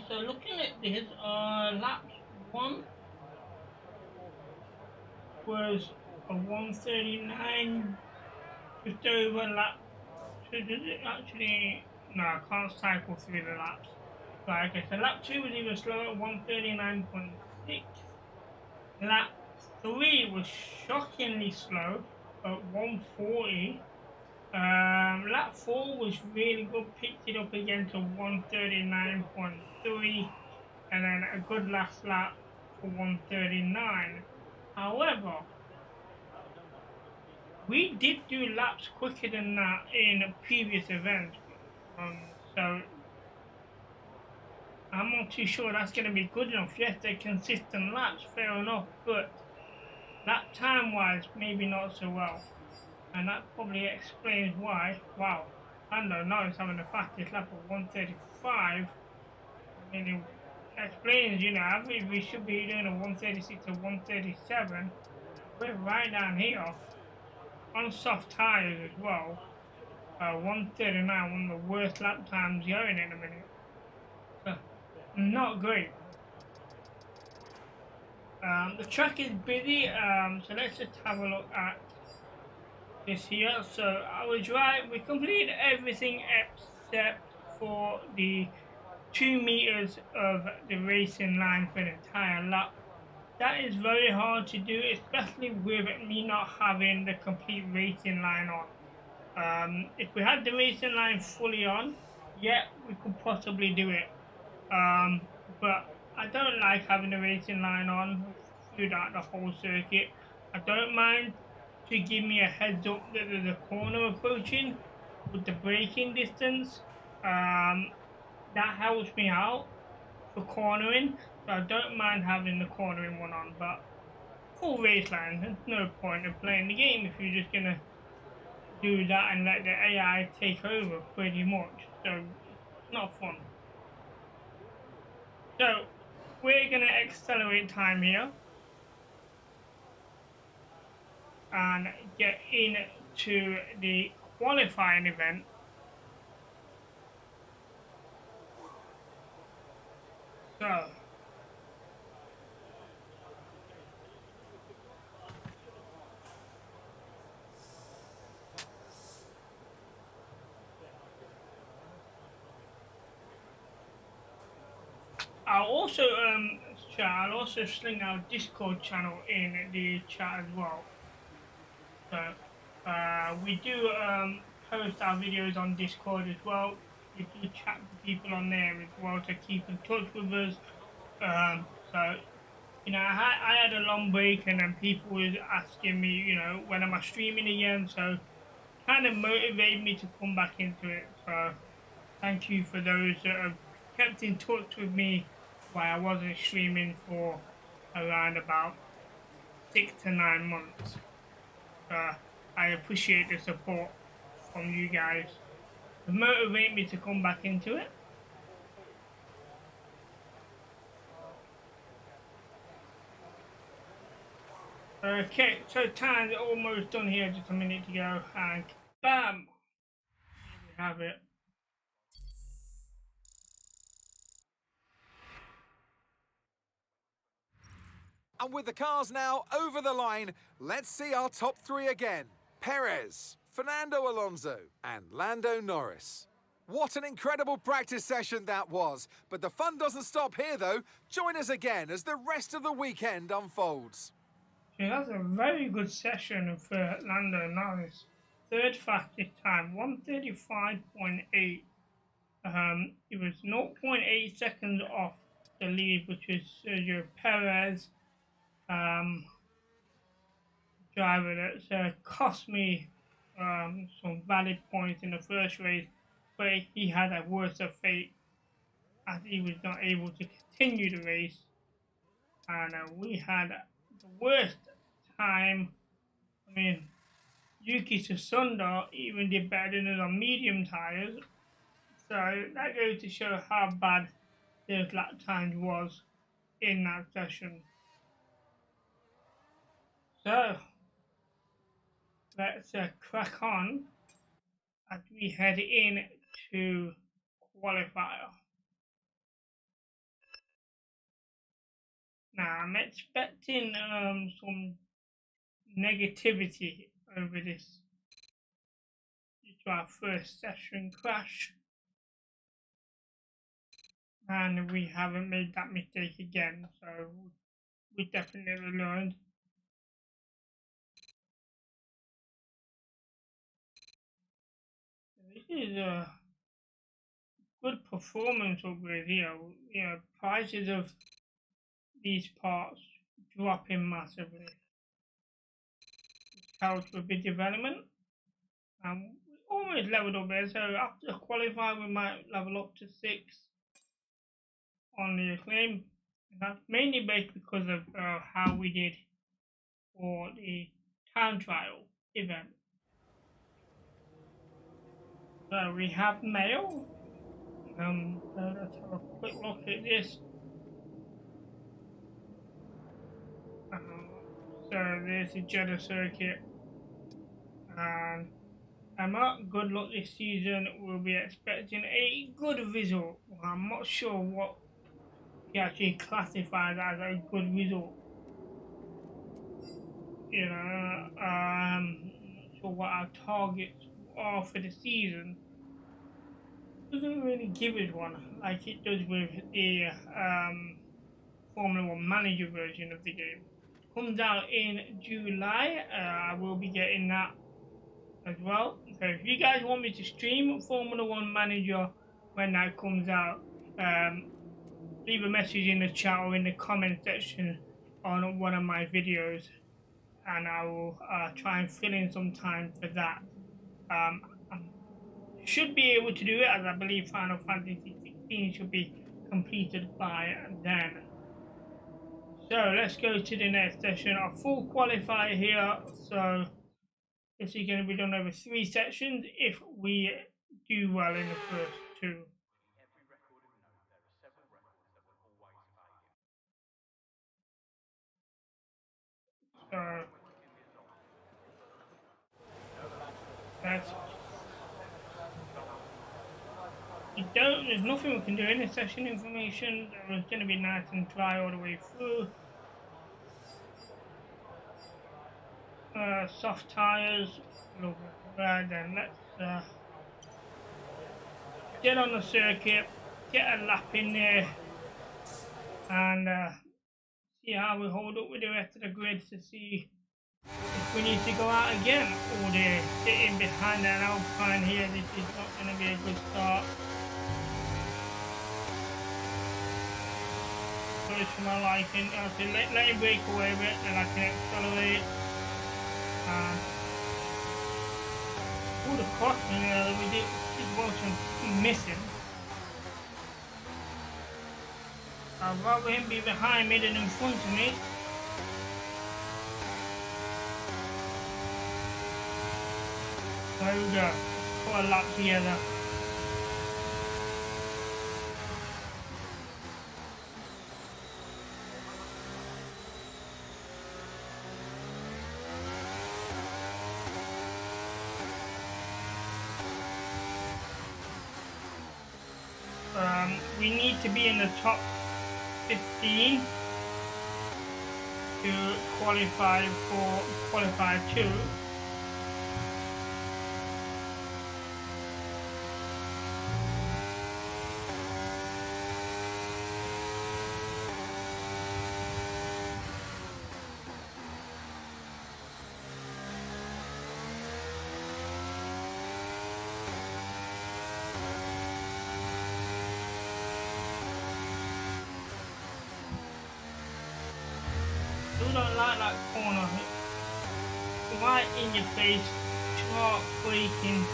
So looking at this, lap 1 was a 1:39, just over lap. So does it actually? No, I can't cycle through the laps. Right, okay, so lap 2 was even slower, 1:39.6. Lap 3 was shockingly slow at 1:40. Lap 4 was really good, picked it up again to 1:39.3, and then a good last lap for 1:39. However, we did do laps quicker than that in previous events, so I'm not too sure that's going to be good enough. Yes, they're consistent laps, fair enough, but lap time-wise, maybe not so well. And that probably explains why. Wow, Lando Norris having the fastest lap of 1:35. I mean, it explains, you know, average we should be doing a 1:36 or 1:37. We're right down here on soft tyres as well. 1:39, one of the worst lap times going in a minute. So, not great. The track is busy, so let's just have a look at this here. So I was right, we completed everything except for the 2 meters of the racing line for the entire lap. That is very hard to do, especially with me not having the complete racing line on. If we had the racing line fully on, yeah, we could possibly do it. But I don't like having the racing line on throughout the whole circuit. I don't mind to give me a heads up that there's a corner approaching with the braking distance. That helps me out for cornering, so I don't mind having the cornering one on, but full race line, there's no point of playing the game if you're just gonna do that and let the AI take over pretty much, so it's not fun. So we're gonna accelerate time here and get into the qualifying event. So I'll also I'll also sling our Discord channel in the chat as well. So we do post our videos on Discord as well. We do chat to people on there as well to keep in touch with us. So you know, I had a long break, and then people was asking me, you know, when am I streaming again? So kind of motivated me to come back into it. So thank you for those that have kept in touch with me while I wasn't streaming for around about 6 to 9 months. I appreciate the support from you guys. It motivated me to come back into it. Okay, so time's almost done here, just a minute to go, and bam! Here we have it. And with the cars now over the line, let's see our top three again. Perez, Fernando Alonso, and Lando Norris. What an incredible practice session that was. But the fun doesn't stop here, though. Join us again as the rest of the weekend unfolds. Yeah, that's a very good session for Lando Norris. Third fastest time, 1:35.8. It was 0.8 seconds off the lead, which was Sergio Perez, driver that cost me some valid points in the first race, but he had a worse fate as he was not able to continue the race, and we had the worst time. I mean, Yuki Tsunoda even did better than us on medium tyres, so that goes to show how bad their lap times was in that session. So let's crack on as we head in to qualifier. Now I'm expecting some negativity over this due to our first session crash, and we haven't made that mistake again, so we definitely learned. This is a good performance over here. You know, prices of these parts dropping massively. Helps with the development. We almost leveled up there, so after qualifying we might level up to 6 on the acclaim. And that's mainly based because of how we did for the time trial event. So we have mail. Let's have a quick look at this. So there's the Jeddah circuit, and Emma, good luck this season. We'll be expecting a good result. I'm not sure what he actually classifies as a good result. You know, I'm not sure what our targets are for the season. Doesn't really give us one like it does with the Formula 1 Manager version of the game. It comes out in July. I will be getting that as well. So if you guys want me to stream Formula 1 Manager when that comes out, leave a message in the chat or in the comment section on one of my videos, and I will try and fill in some time for that. I should be able to do it, as I believe Final Fantasy 16 should be completed by then. So let's go to the next session. A full qualifier here, so this is going to be done over 3 sections if we do well in the first 2. So there's nothing we can do in this session information. It's going to be nice and dry all the way through. Soft tires, a little bit bad. Then let's get on the circuit, get a lap in there, and see how we hold up with the rest of the grid to see if we need to go out again or they're sitting behind an Alpine here. This is not going to be a good start. First for my liking, I have to let him break away a bit, then I can accelerate. All the crossing that we did was missing. I'd rather him be behind me than in front of me. There we go. Put a lap together. We need to be in the top 15 to qualify for Qualifier 2. Don't like that corner. Right in your face, sharp braking.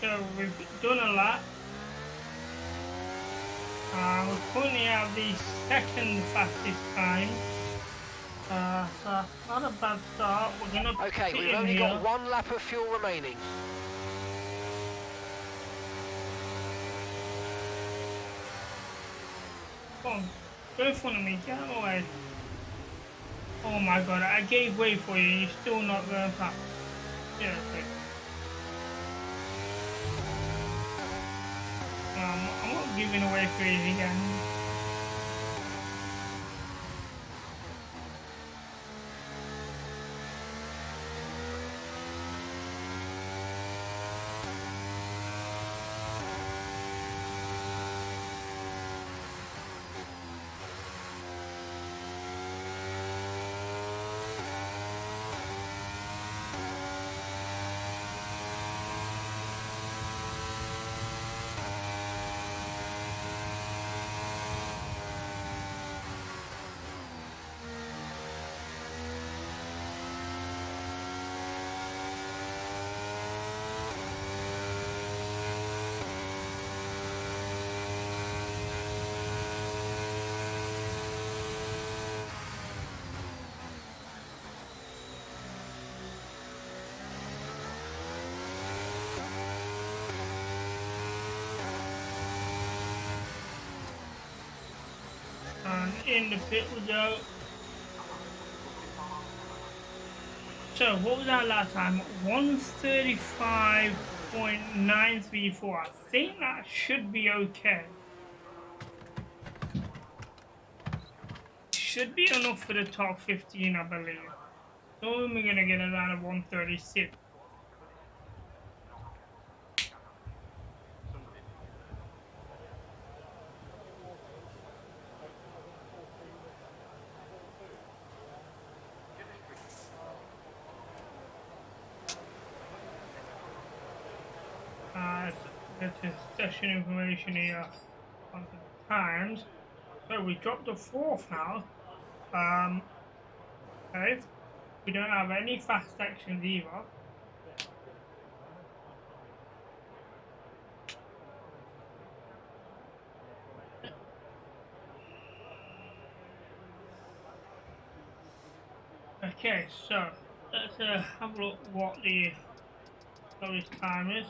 So we've done a lot. We currently have the second fastest time. So not a bad start. We're gonna okay, we've only got 1 lap of fuel remaining. Come on, go in front of me, get out of the way. Oh my god, I gave way for you, you're still not going past. Seriously. I'm not giving away for you again. And in the pit we go. So what was our last time? 135.934. I think that should be okay. Should be enough for the top 15, I believe. So we're gonna get around a 136. Get the session information here on the times. So we dropped to 4th now. Okay. We don't have any fast sections either. Okay, so let's have a look what the slowest time is.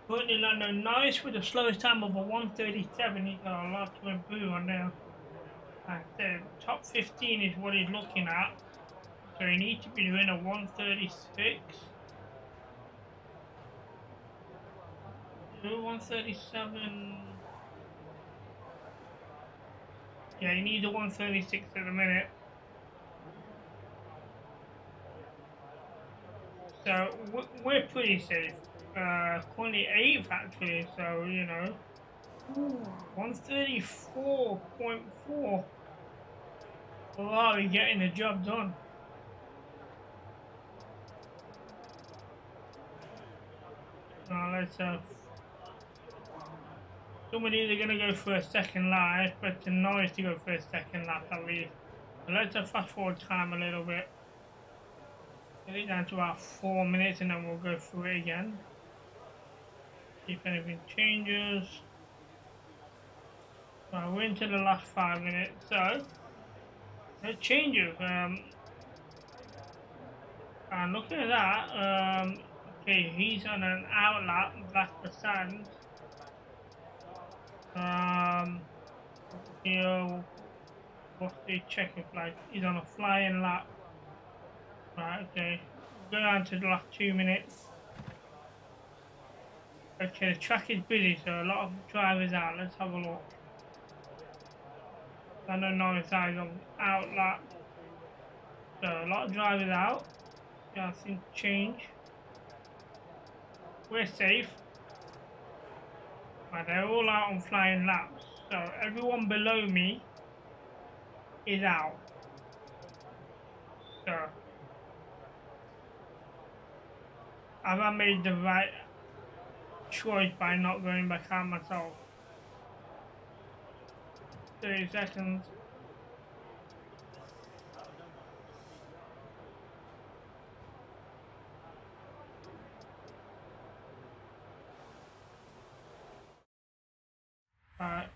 Currently Lando Norris with the slowest time of a 1:37. He's got a lot to improve on now. And the top 15 is what he's looking at. So he needs to be doing a 1:36. 1:37. Yeah, he needs a 1:36 at the minute. So we're pretty safe. Currently 8th actually, so you know. 134.4. Ferrari getting the job done. Now let's somebody's either gonna go for a second lap. I expect Norris to go for a second lap at least. So let's fast forward time a little bit. Get it down to about 4 minutes and then we'll go through it again. See if anything changes. Well, we're into the last 5 minutes, so it changes. And looking at that, okay, he's on an out lap, that's the sand. Here, what's the checker flag? He's on a flying lap. Right, okay. We'll go down to the last 2 minutes. Okay, the track is busy, so a lot of drivers out. Let's have a look. I don't know if I go out lap. So a lot of drivers out. Yeah, I think change. We're safe. But they're all out on flying laps. So everyone below me is out. So have I made the right choice by not going back out myself? 30 seconds. Alright.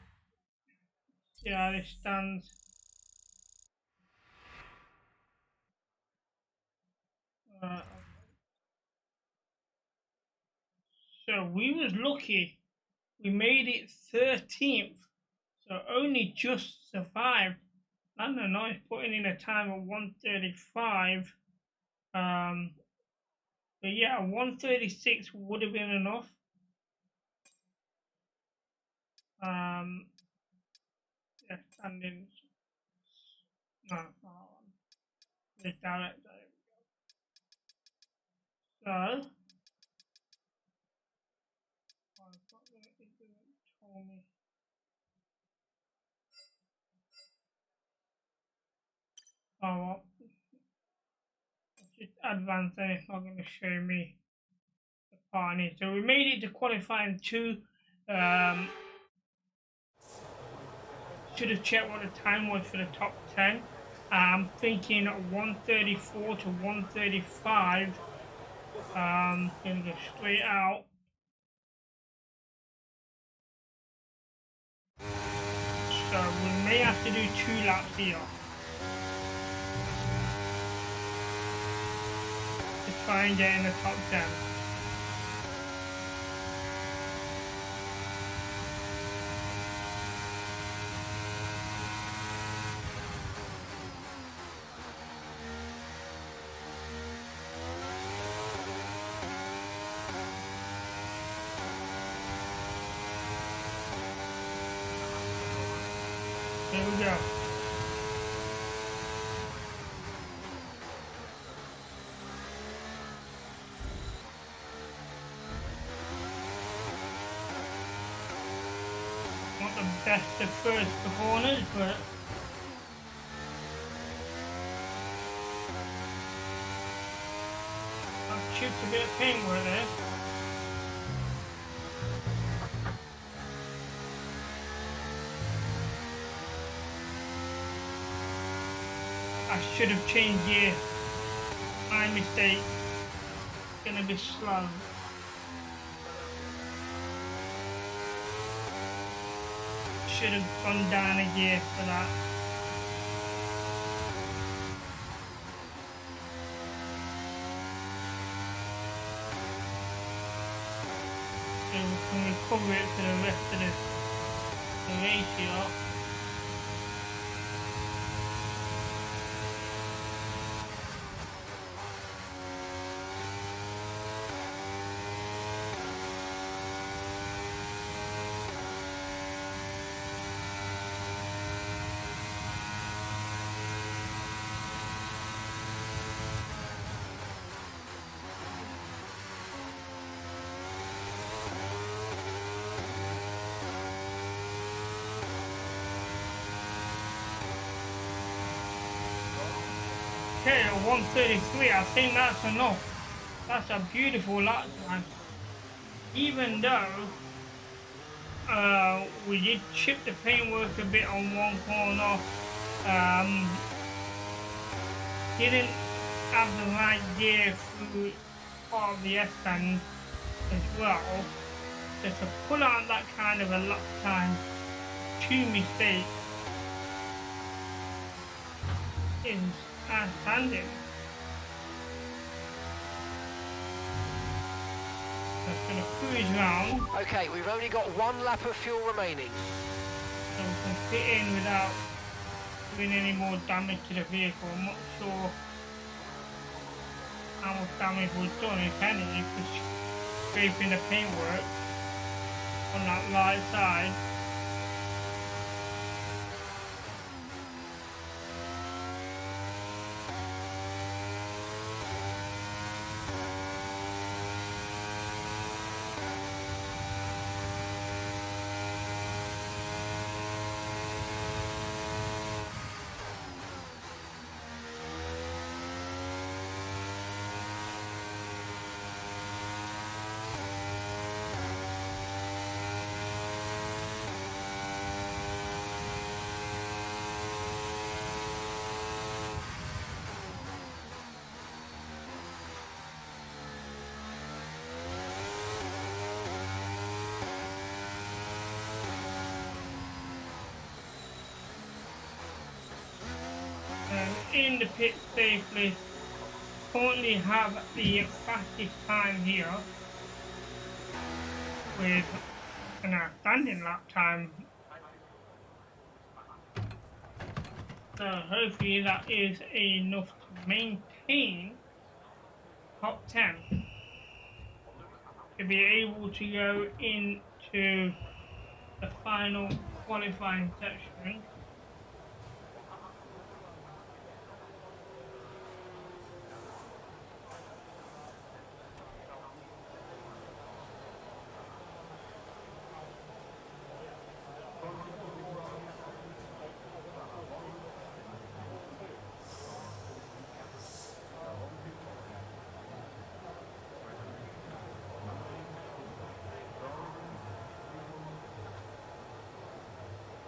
See how this stands. So we was lucky. We made it 13th. So only just survived. Lando Norris putting in a time of 1:35. But yeah, 1:36 would have been enough. Yeah, standings. No, this direct. So. Oh well, just advance and it's not going to show me the part. So we made it to qualifying 2. Should have checked what the time was for the top 10. I'm thinking 1:34 to 1:35. Gonna go straight out. So we may have to do 2 laps here. Try and get in the top 10. Here we go. Not the best of first corners, but I've chipped a bit of paintwork there. I should have changed gear. My mistake. It's gonna be slow. Should have gone down a gear for that. so we can recover it for the rest of the race here. Okay, 133, I think that's enough. That's a beautiful lap time. Even though we did chip the paintwork a bit on one corner, didn't have the right gear through part of the S-band as well. So to pull out that kind of a lap time, 2 mistakes, is outstanding. Just gonna cruise round. Okay, we've only got 1 lap of fuel remaining. So we can fit in without doing any more damage to the vehicle. I'm not sure how much damage was done, if any, because scraping the paintwork on that right side. In the pit safely, currently have the fastest time here with an outstanding lap time. So hopefully that is enough to maintain top 10 to be able to go into the final qualifying section.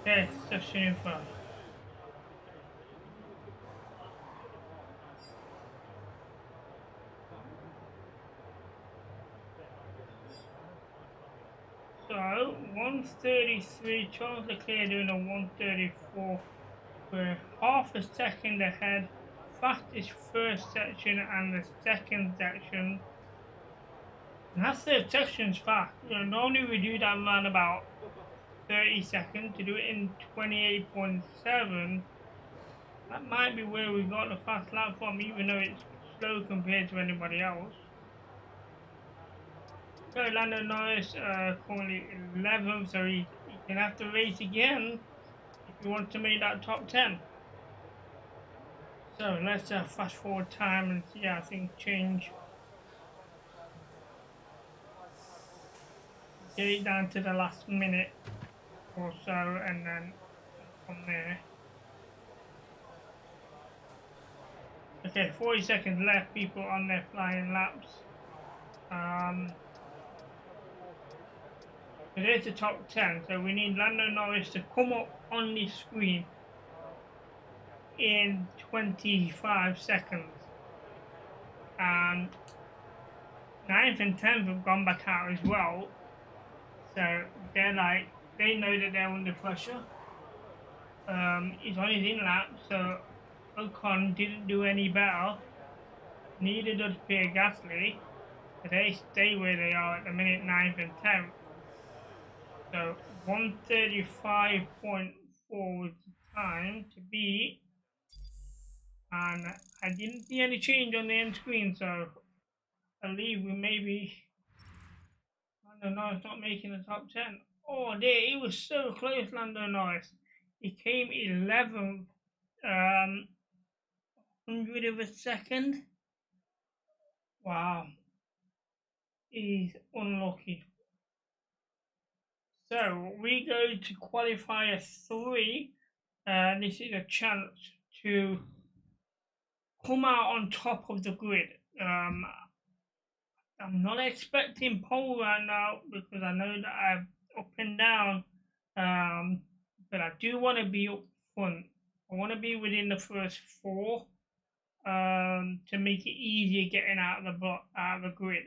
Okay, section info. So 133, Charles Leclerc doing a 134. We're half a second ahead. Fastest first section and the second section. And that third section's fast. You know, normally we do that around about 30 seconds. To do it in 28.7, that might be where we got the fast lap from, even though it's slow compared to anybody else. So Lando Norris currently 11th, so he can have to race again if he wants to make that top 10. So let's fast forward time and see how things change. Get it down to the last minute or so, and then from there. Okay, 40 seconds left, people on their flying laps. So there's the top 10, so we need Lando Norris to come up on the screen in 25 seconds. 9th and 10th have gone back out as well, so they're like, they know that they're under pressure. He's on his in-lap, so Ocon didn't do any better, neither does Pierre Gasly. They stay where they are at the minute, 9th and 10th. So 135.4 was the time to beat, and I didn't see any change on the end screen, so I believe we maybe, Lando Norris not making the top 10. Oh, there, he was so close, Lando Norris. He came 11th, 100th of a second. Wow, he's unlucky. So we go to qualifier 3. This is a chance to come out on top of the grid. I'm not expecting pole right now because I know that I'm up and down, but I do want to be up front. I want to be within the first 4 to make it easier getting out of the grid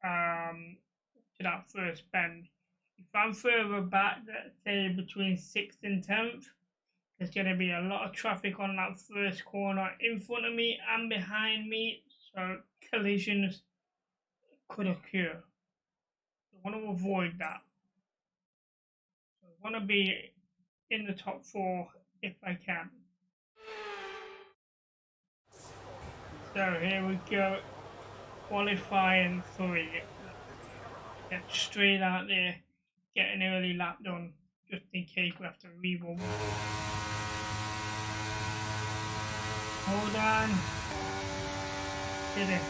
to that first bend. If I'm further back, let's say between 6th and 10th, there's going to be a lot of traffic on that first corner in front of me and behind me, so collisions could occur. I want to avoid that. So I want to be in the top 4 if I can. So here we go, qualifying 3. Get straight out there, get an early lap done, just in case we have to re-roll. Hold on. Get it.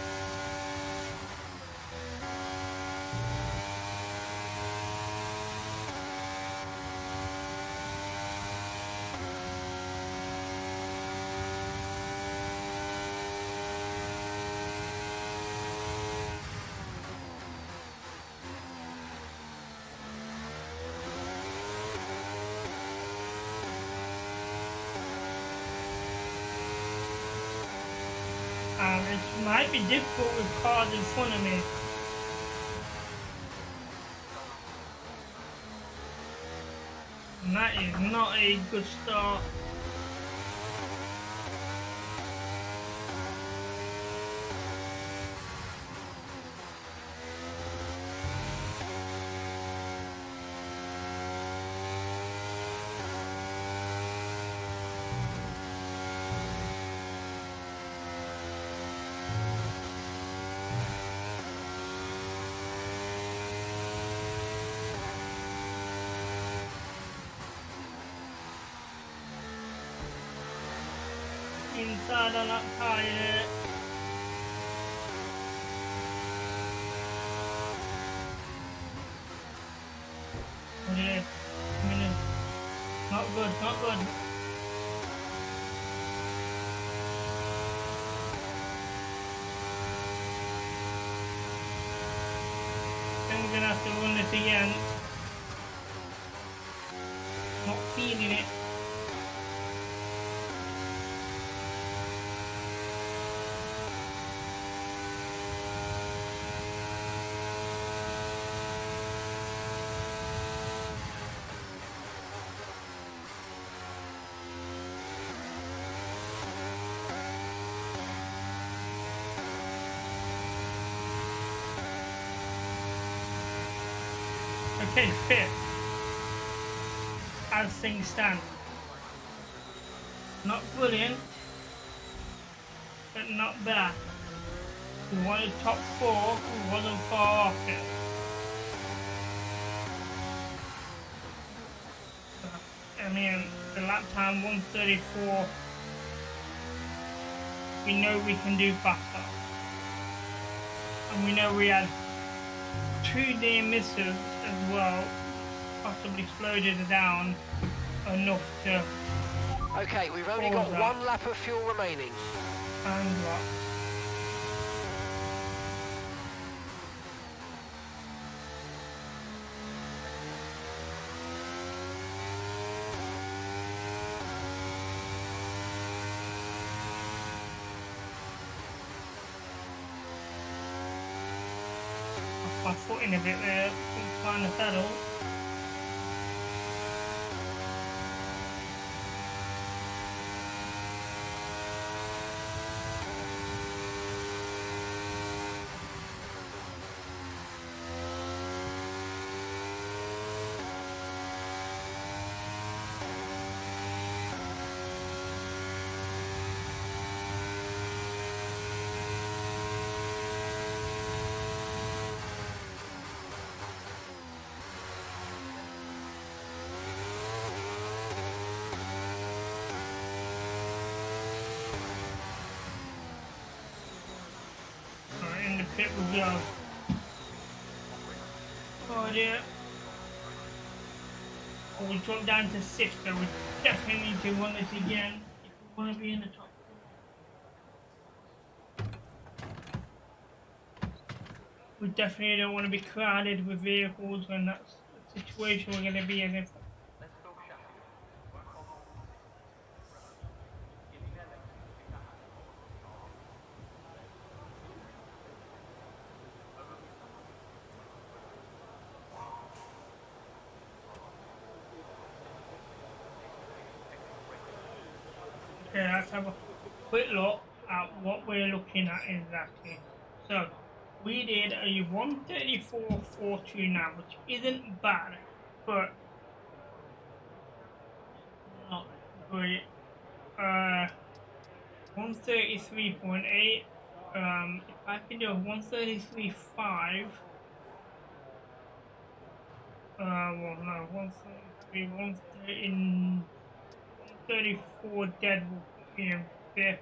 It might be difficult with cars in front of me. And that is not a good start. Inside on that tyre there. Oh yeah, not good, not good. Then we're gonna have to run this again. Not feeling it. Okay, 5th, as things stand. Not brilliant, but not bad. We wanted top 4, we wasn't far off it. I mean, the lap time 1:34. We know we can do faster. And we know we had 2 near misses as well, possibly slowed it down enough to... Okay, we've only got 1 lap of fuel remaining. And what? My foot in a bit there, couldn't find the pedal. we go. Oh dear. Oh, we dropped down to 6th, so we definitely need to run this again if we want to be in the top 4. We definitely don't want to be crowded with vehicles when that's the situation we're going to be in. Okay, let's have a quick look at what we're looking at exactly. So, we did a 134.429, which isn't bad, but not great. 133.8. If I can do a 133.5. Well, no, 133, 134 dead will put me in 5th.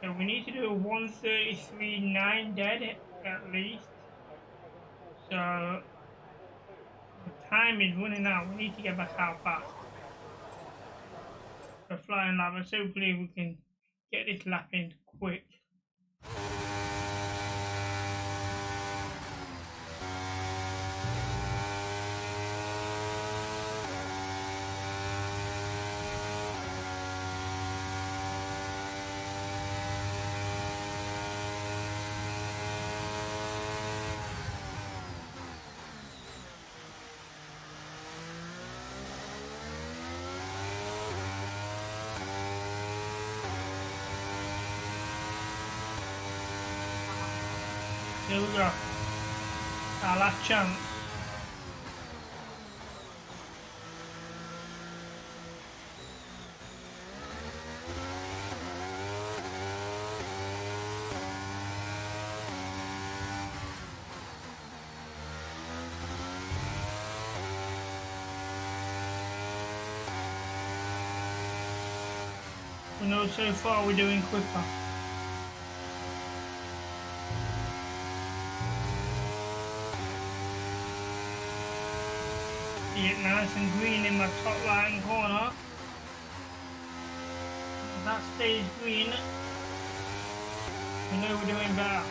So we need to do a 133.9 dead at least. So the time is running out. We need to get back out fast. So flying lap, so hopefully we can get this lap in quick. Here we go. Our last chance. We know so far we're doing quicker. See it nice and green in my top right hand corner. If that stays green, we know we're doing better.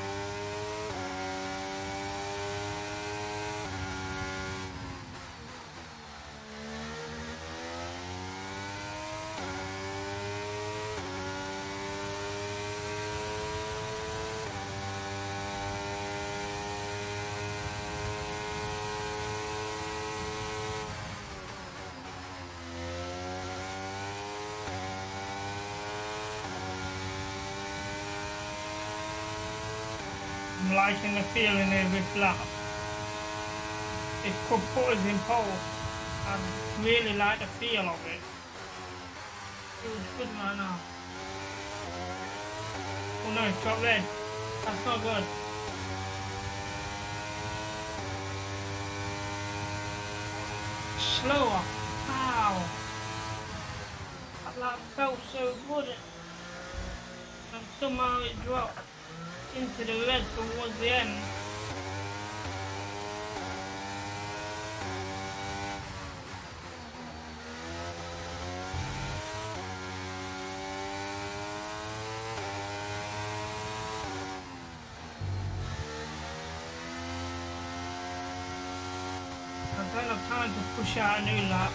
I'm liking the feeling of this lap. It could put us in pole. I really like the feel of it. Feels good right now. Oh no, it's got red. That's not good. Slower. Wow. That lap felt so good. And somehow it dropped into the red towards the end. I don't have time to push out a new lap.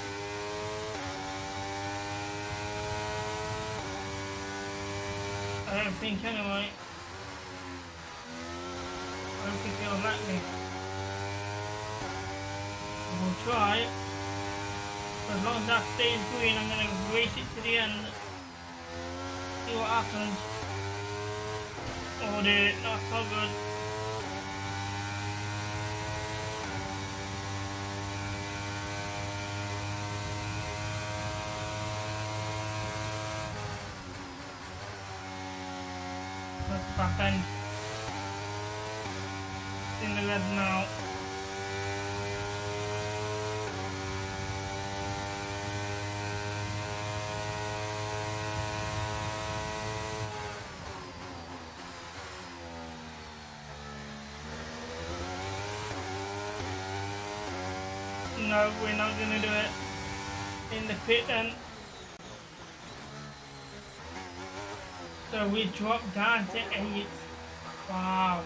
I don't think anyway. I don't think he'll let me. We'll try it. As long as that stays green, I'm going to race it to the end. See what happens. Oh dear, not so good. That's back end. In the red now. No, we're not going to do it in the pit then. So we dropped down to 8th. Wow.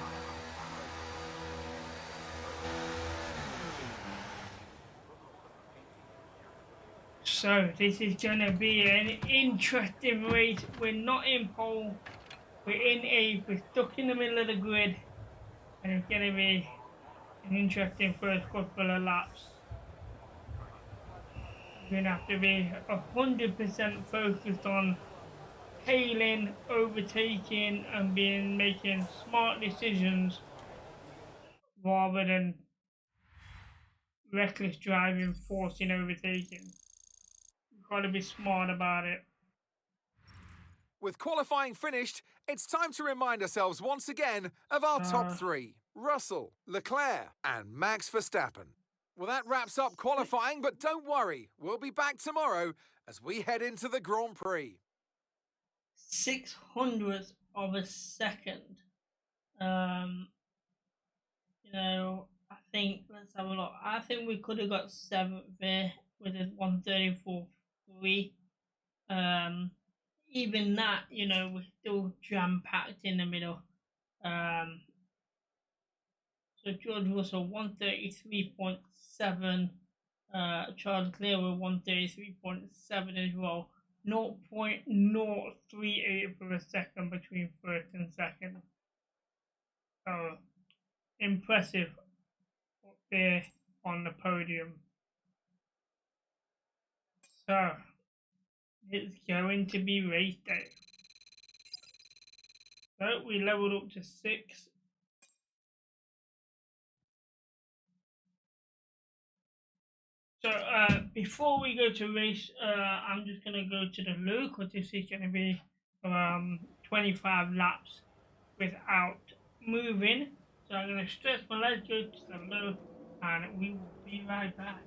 So this is going to be an interesting race. We're not in pole. We're in 8th. We're stuck in the middle of the grid. And it's going to be an interesting first couple of laps. We're going to have to be 100% focused on hailing, overtaking, and making smart decisions rather than reckless driving, forcing overtaking. You've got to be smart about it. With qualifying finished, it's time to remind ourselves once again of our top 3. Russell, Leclerc and Max Verstappen. Well, that wraps up qualifying, but don't worry, we'll be back tomorrow as we head into the Grand Prix. 600th of a second. You know, I think, let's have a look. I think we could have got 7th there with a 134.3. Even that, you know, we're still jam-packed in the middle. So George Russell 133.7, Charles Leclerc with 133.7 as well. 0.038 of a second between first and second. So impressive up there on the podium. So it's going to be race day. So we leveled up to 6. So before we go to race, I'm just going to go to the loo because this is going to be 25 laps without moving. So I'm going to stretch my legs, go to the loo, and we will be right back.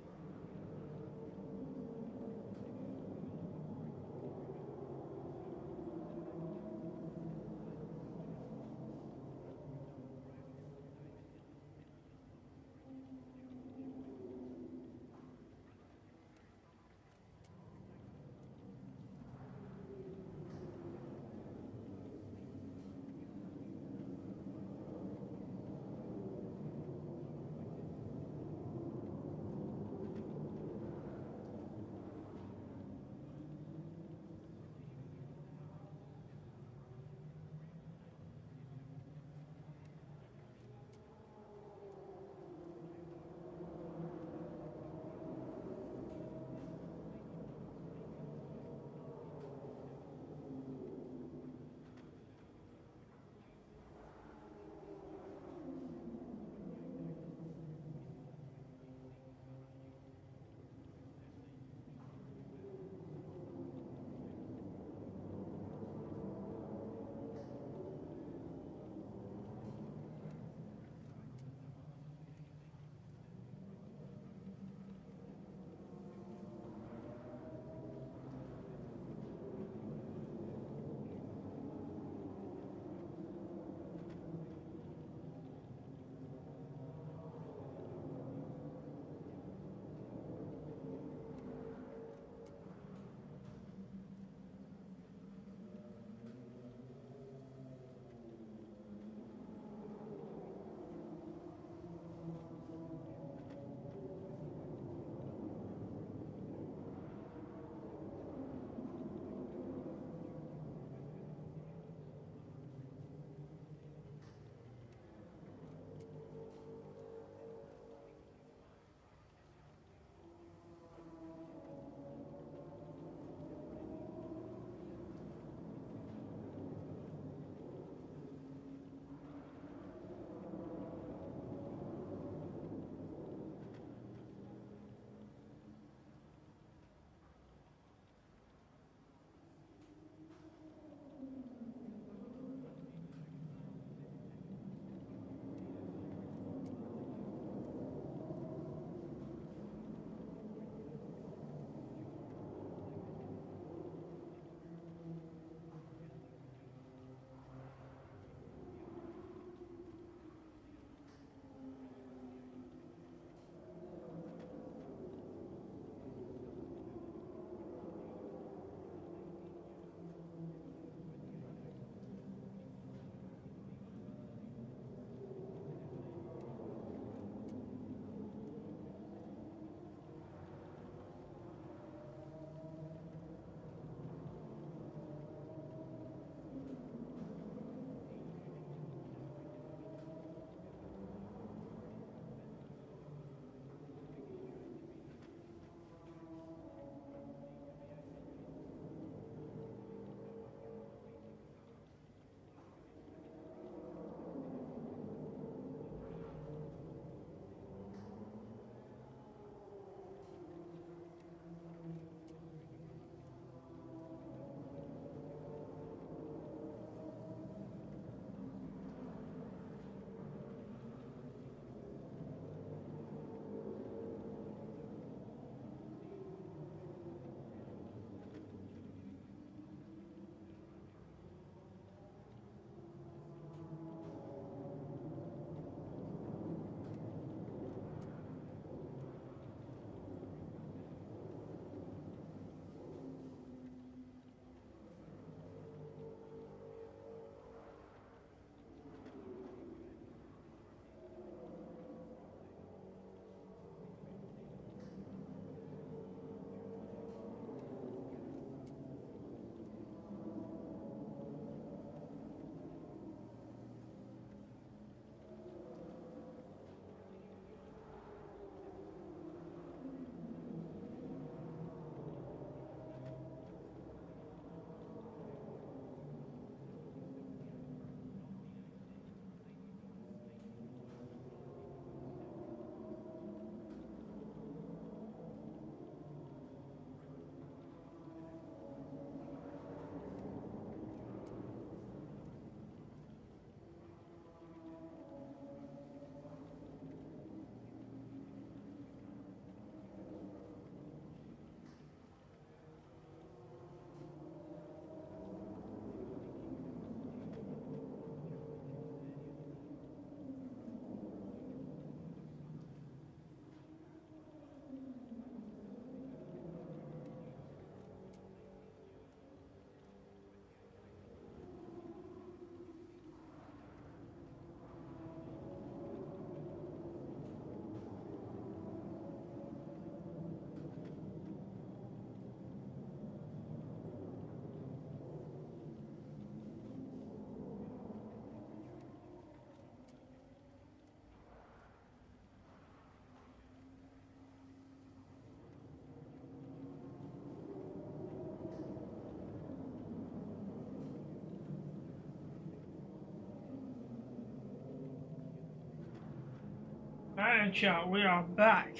Alright, chat, we are back.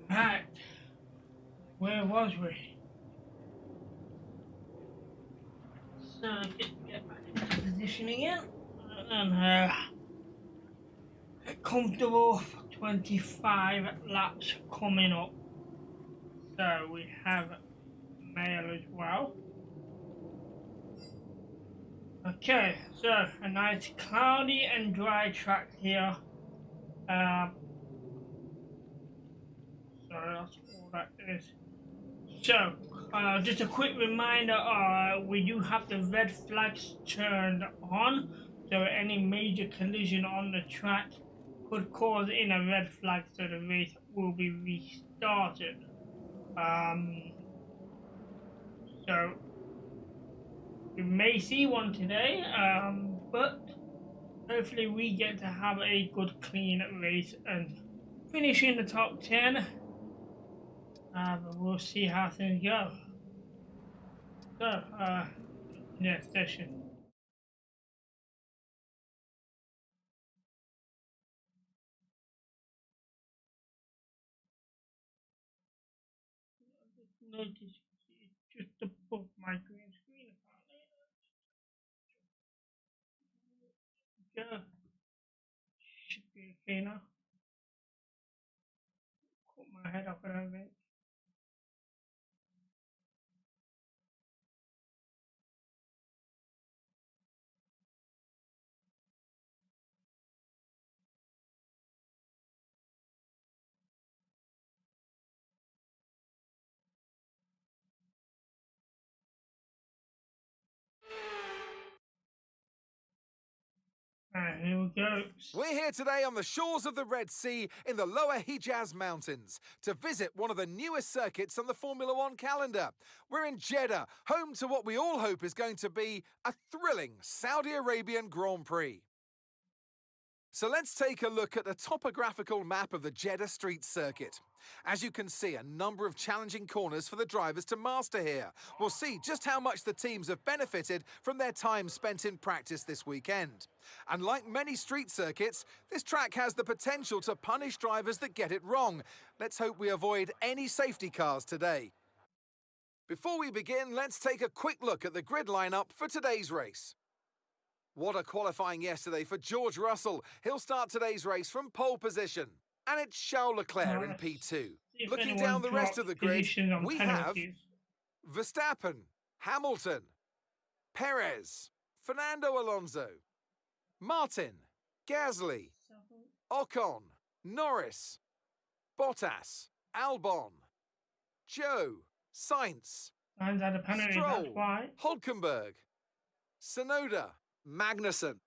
Right. Where was we? So, get back into position again. And comfortable 25 laps coming up. So, we have mail as well. Okay, so a nice cloudy and dry track here. So that's all that is. So, just a quick reminder, we do have the red flags turned on, so any major collision on the track could cause in a red flag, so the race will be restarted. So we may see one today, but hopefully we get to have a good clean race and finish in the top 10. But we'll see how things go. So, next session. Notice it's just above my green screen apparently. Go. Should be okay now. Cut my head off and everything. Here we go. We're here today on the shores of the Red Sea in the Lower Hijaz Mountains to visit one of the newest circuits on the Formula One calendar. We're in Jeddah, home to what we all hope is going to be a thrilling Saudi Arabian Grand Prix. So let's take a look at the topographical map of the Jeddah Street Circuit. As you can see, a number of challenging corners for the drivers to master here. We'll see just how much the teams have benefited from their time spent in practice this weekend. And like many street circuits, this track has the potential to punish drivers that get it wrong. Let's hope we avoid any safety cars today. Before we begin, let's take a quick look at the grid lineup for today's race. What a qualifying yesterday for George Russell. He'll start today's race from pole position. And it's Charles Leclerc in P2. Looking down the rest of the grid, we have Verstappen, Hamilton, Perez, Fernando Alonso, Martin, Gasly, Ocon, Norris, Bottas, Albon, Joe, Sainz, Stroll, Hülkenberg, Tsunoda, Magnussen,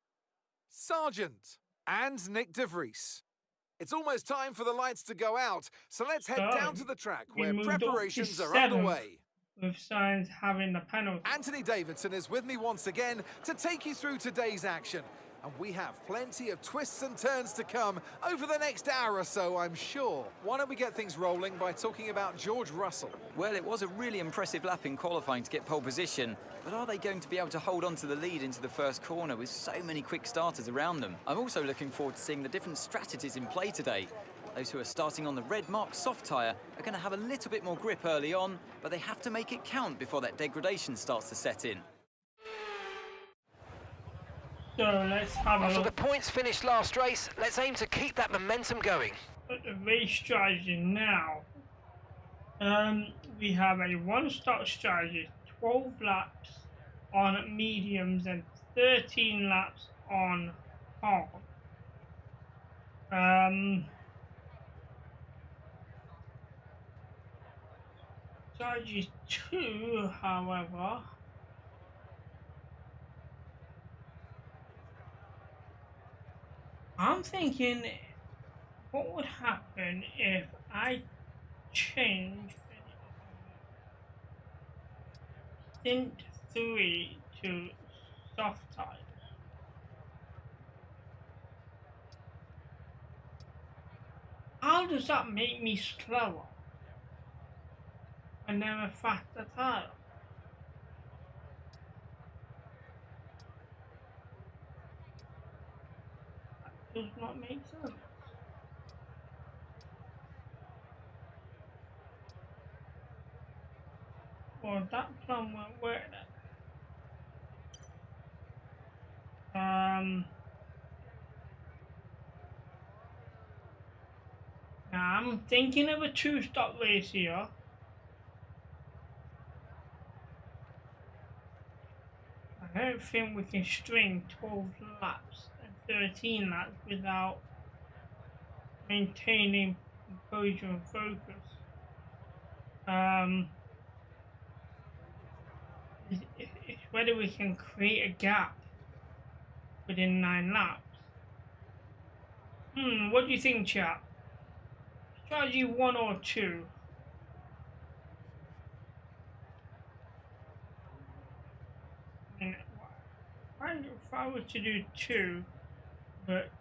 Sargent, and Nick de Vries. It's almost time for the lights to go out, so let's head down to the track where preparations are underway. With Sainz having the penalty. Anthony Davidson is with me once again to take you through today's action. And we have plenty of twists and turns to come over the next hour or so, I'm sure. Why don't we get things rolling by talking about George Russell? Well, it was a really impressive lap in qualifying to get pole position, but are they going to be able to hold on to the lead into the first corner with so many quick starters around them? I'm also looking forward to seeing the different strategies in play today. Those who are starting on the red mark soft tyre are going to have a little bit more grip early on, but they have to make it count before that degradation starts to set in. So let's have a look. After the points finished last race, let's aim to keep that momentum going. At the race strategy now. We have a one-stop strategy, 12 laps on mediums and 13 laps on hard. Strategy 2, however, I'm thinking, what would happen if I change stint 3 to soft tyres? How does that make me slower and then a faster tyre? Does not make sense. Well, that plan won't work then. Now I'm thinking of a 2-stop race here. I don't think we can string 12 laps and 13 laps without maintaining composure and focus. It's whether we can create a gap within 9 laps. What do you think, chap? Strategy 1 or 2? I mean, if I were to do 2, but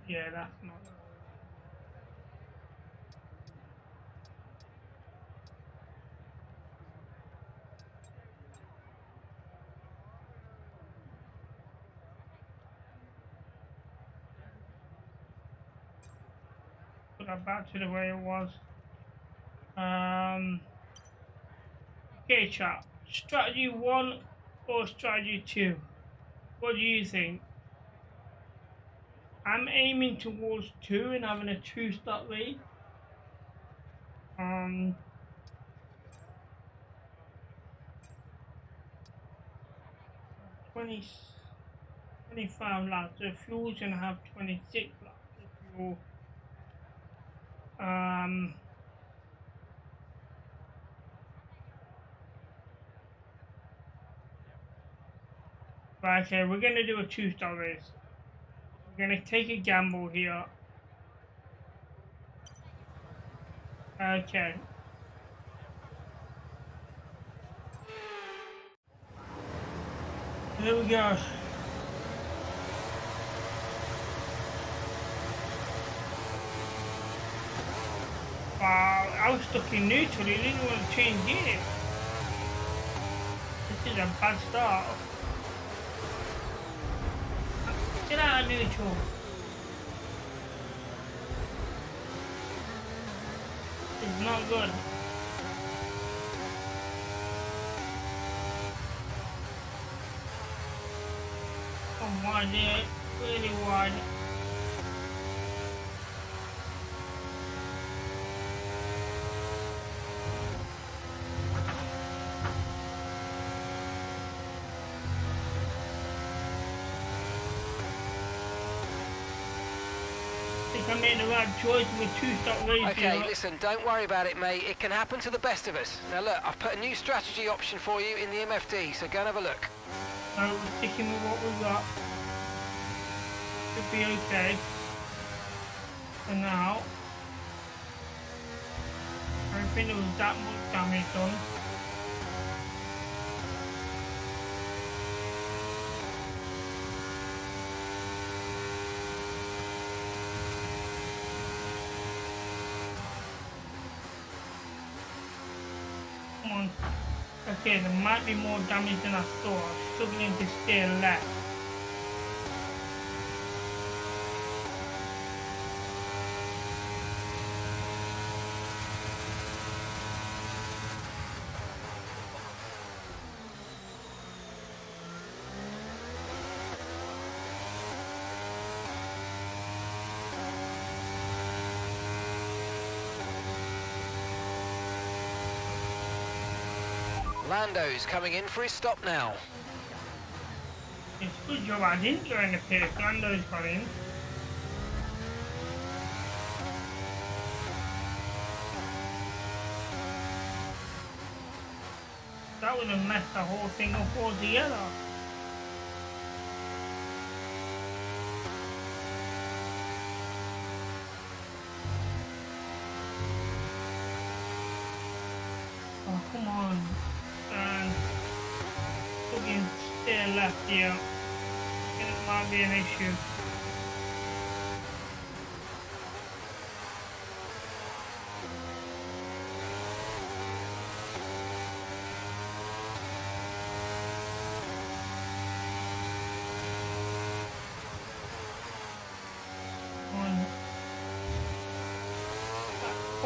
yeah, that's not. Put that back to the way it was. Okay, chap. Strategy 1 or strategy 2? What do you think? I'm aiming towards 2 and having a 2-stop lead. 25 laps. So fuel's gonna have 26 laps of fuel. Right, okay, we're gonna do a 2-stop race. We're gonna take a gamble here. Okay. Here we go. Wow, I was stuck in neutral. It didn't want to change gears. This is a bad start. Get out of neutral. It's not good. Come on, dude. Really wide. I made the right choice with 2-stop race. Okay, listen, don't worry about it, mate. It can happen to the best of us. Now look, I've put a new strategy option for you in the MFD, so go and have a look. So we're sticking with what we've got. Should be okay. For now. I don't think there was that much damage done. Okay, there might be more damage than I thought. I'm struggling to stay left. Lando's coming in for his stop now. It's a good job I didn't go in the pit. Lando's got in. That would have messed the whole thing up altogether. Oh, come on. And fucking stay left here. It might be an issue.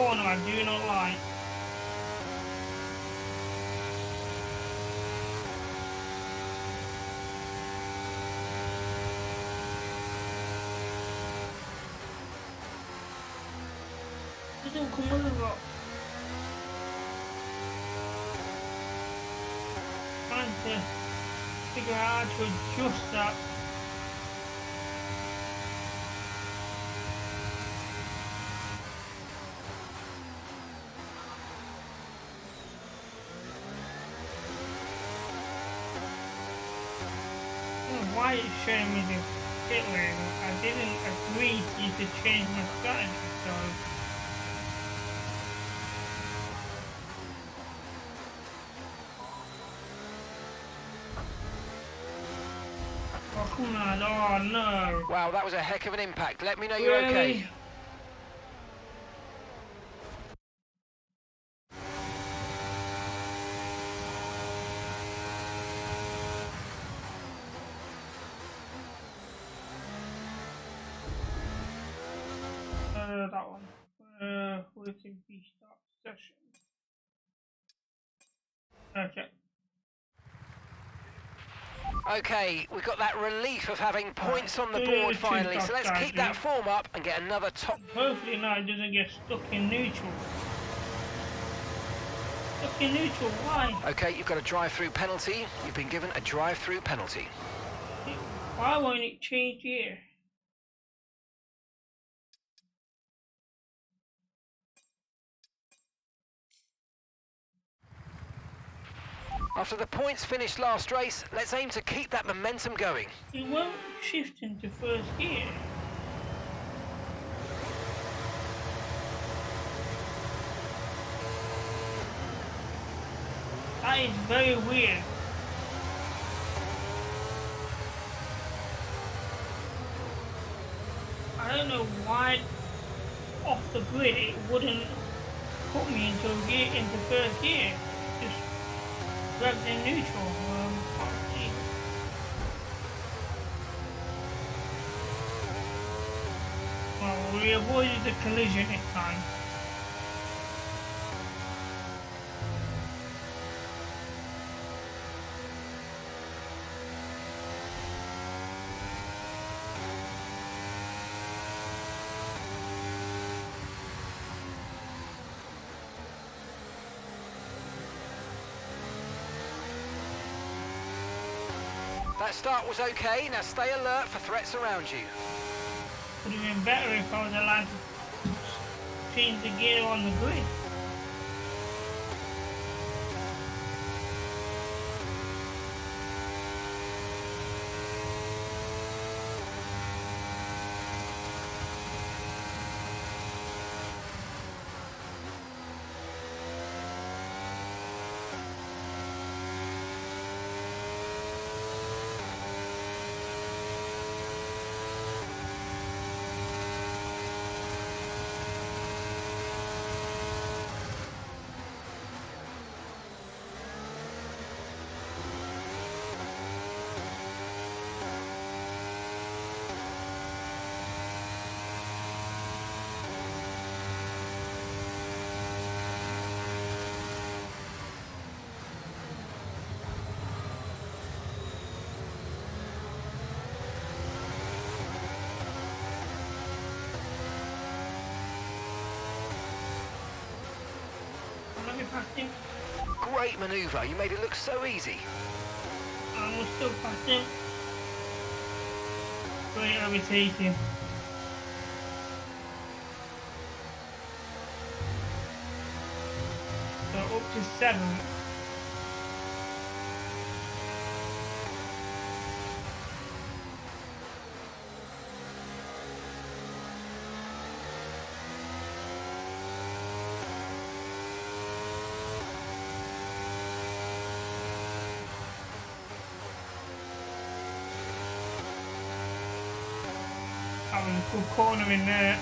corner I do not like. Doesn't come over. Trying to figure out how to adjust that. Why it's showing me the pit lane? I didn't agree to you to change my strategy, so oh come on, oh no. Wow, that was a heck of an impact. Let me know you're okay. That one. Waiting restart session. Okay. Okay, we've got that relief of having points on the board finally, so let's keep that form up and get another top. Hopefully now it doesn't get stuck in neutral. Stuck in neutral, why? Okay, you've got a drive-through penalty. You've been given a drive-through penalty. Why won't it change here? After the points finished last race, let's aim to keep that momentum going. It won't shift into first gear. That is very weird. I don't know why off the grid it wouldn't put me into first gear. Just grabbed in neutral. Well, we avoided the collision this time. That start was okay, now stay alert for threats around you. Would have been better if I was allowed to change the gear on the grid. Great manoeuvre, you made it look so easy. I will still pass him. Great overtaking. So up to 7. Having a good corner in there.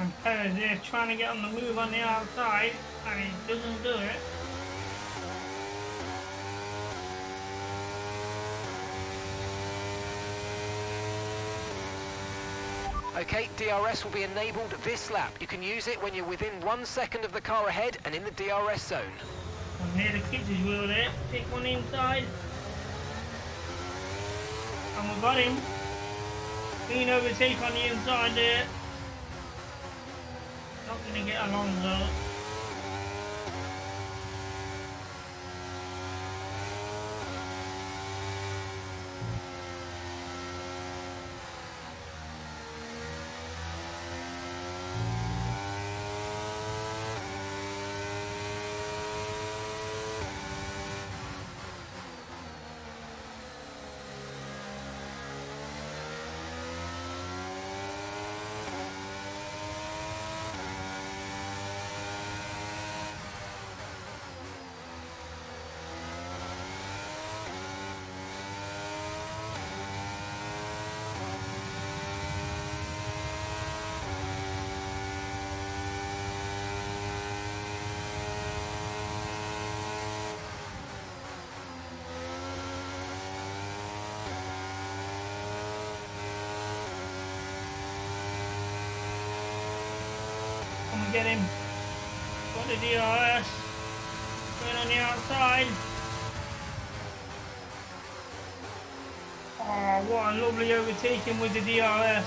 And Perez is trying to get on the move on the outside, and he doesn't do it. Okay, DRS will be enabled this lap. You can use it when you're within 1 second of the car ahead and in the DRS zone. I'm near the clipped his wheel there. Take one inside. And we got him. Clean overtake on the inside there. Not going to get along though. Come and get him. Got the DRS. Going on the outside. Oh, what a lovely overtaking with the DRS.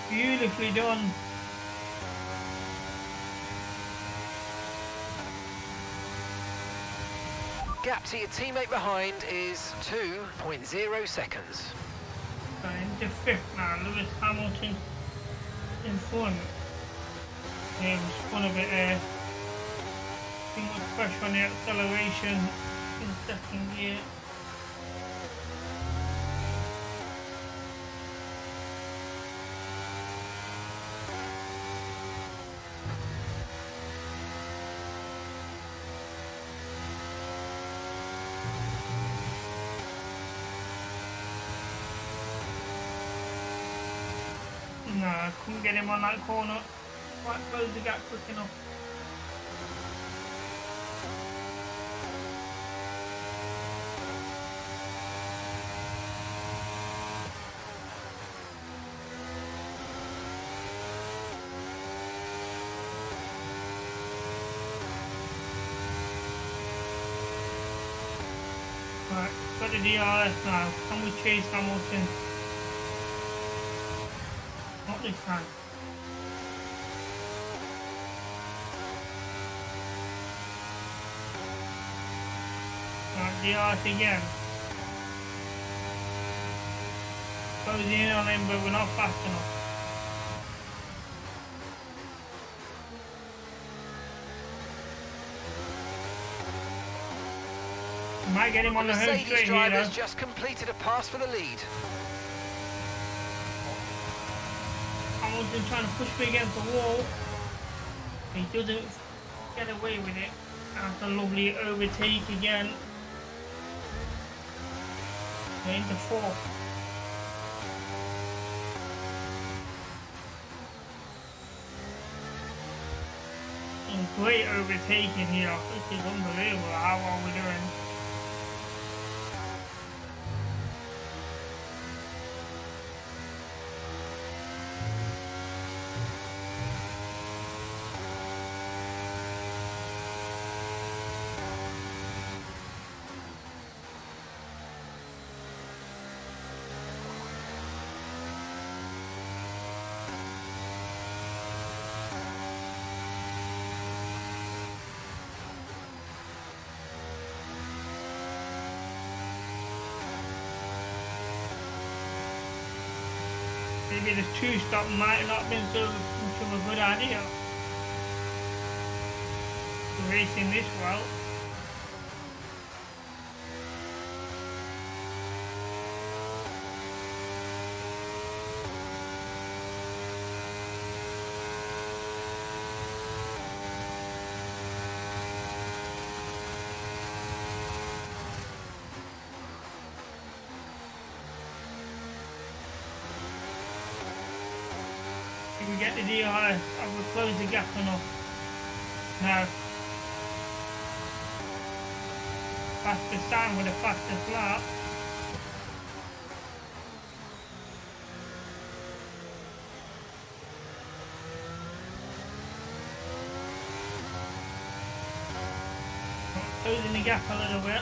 Beautifully done. Gap to your teammate behind is 2.0 seconds. Into fifth now, Lewis Hamilton in front. Yeah, it was fun of it there. Too much pressure on the acceleration in second gear. No, I couldn't get him on that corner. Quite close the gap quick enough. Right, got the DRS now. Can we chase Hamilton? Not this time. Right, DRS again. Closing in on him, but we're not fast enough. Might get him on the home straight here. Driver's just completed a pass for the lead. Hamilton trying to push me against the wall. He doesn't get away with it. That's a lovely overtake again. We're into fourth. And great overtaking here. This is unbelievable. How are we doing? Maybe the two-stop might not have been so much of a good idea. Racing this well. get the DRS. I will close the gap enough. No. Fastest time with the fastest lap. Closing the gap a little bit.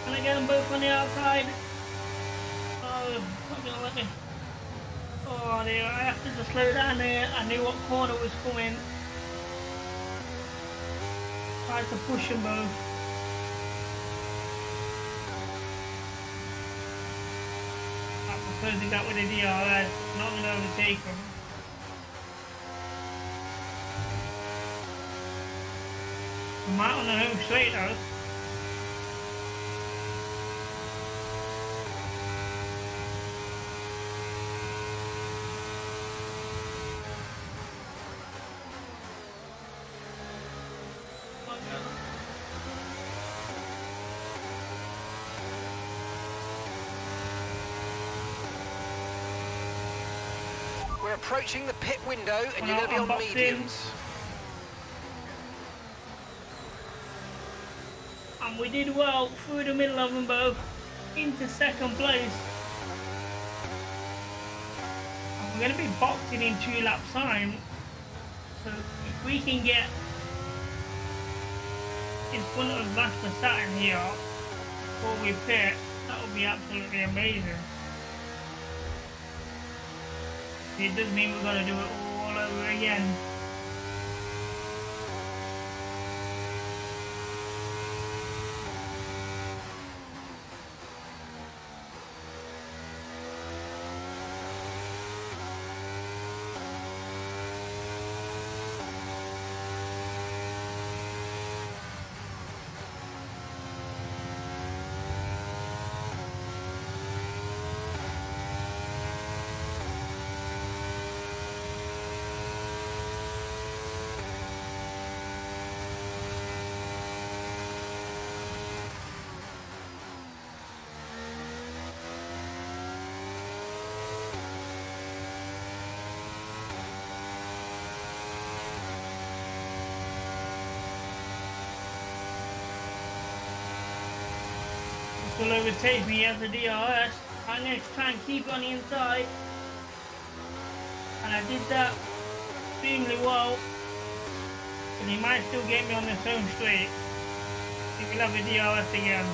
Can I get them both on the outside? Oh, not gonna let me. Oh dear, I have to slow down there. I knew what corner was coming. Tried to push them both. I'm closing that with a DRS. Not gonna overtake them. I'm out on the home straight though. We're approaching the pit window and you're going to be on mediums. And we did well through the middle of them both into second place. And we're going to be boxing in 2 lap time. So if we can get in front of Max Verstappen here before we pit, that would be absolutely amazing. It does mean we're going to do it all over again. Will overtake me as a DRS. I'm going to try and keep it on the inside, and I did that extremely well, but he might still get me on this home straight. He will have a DRS again.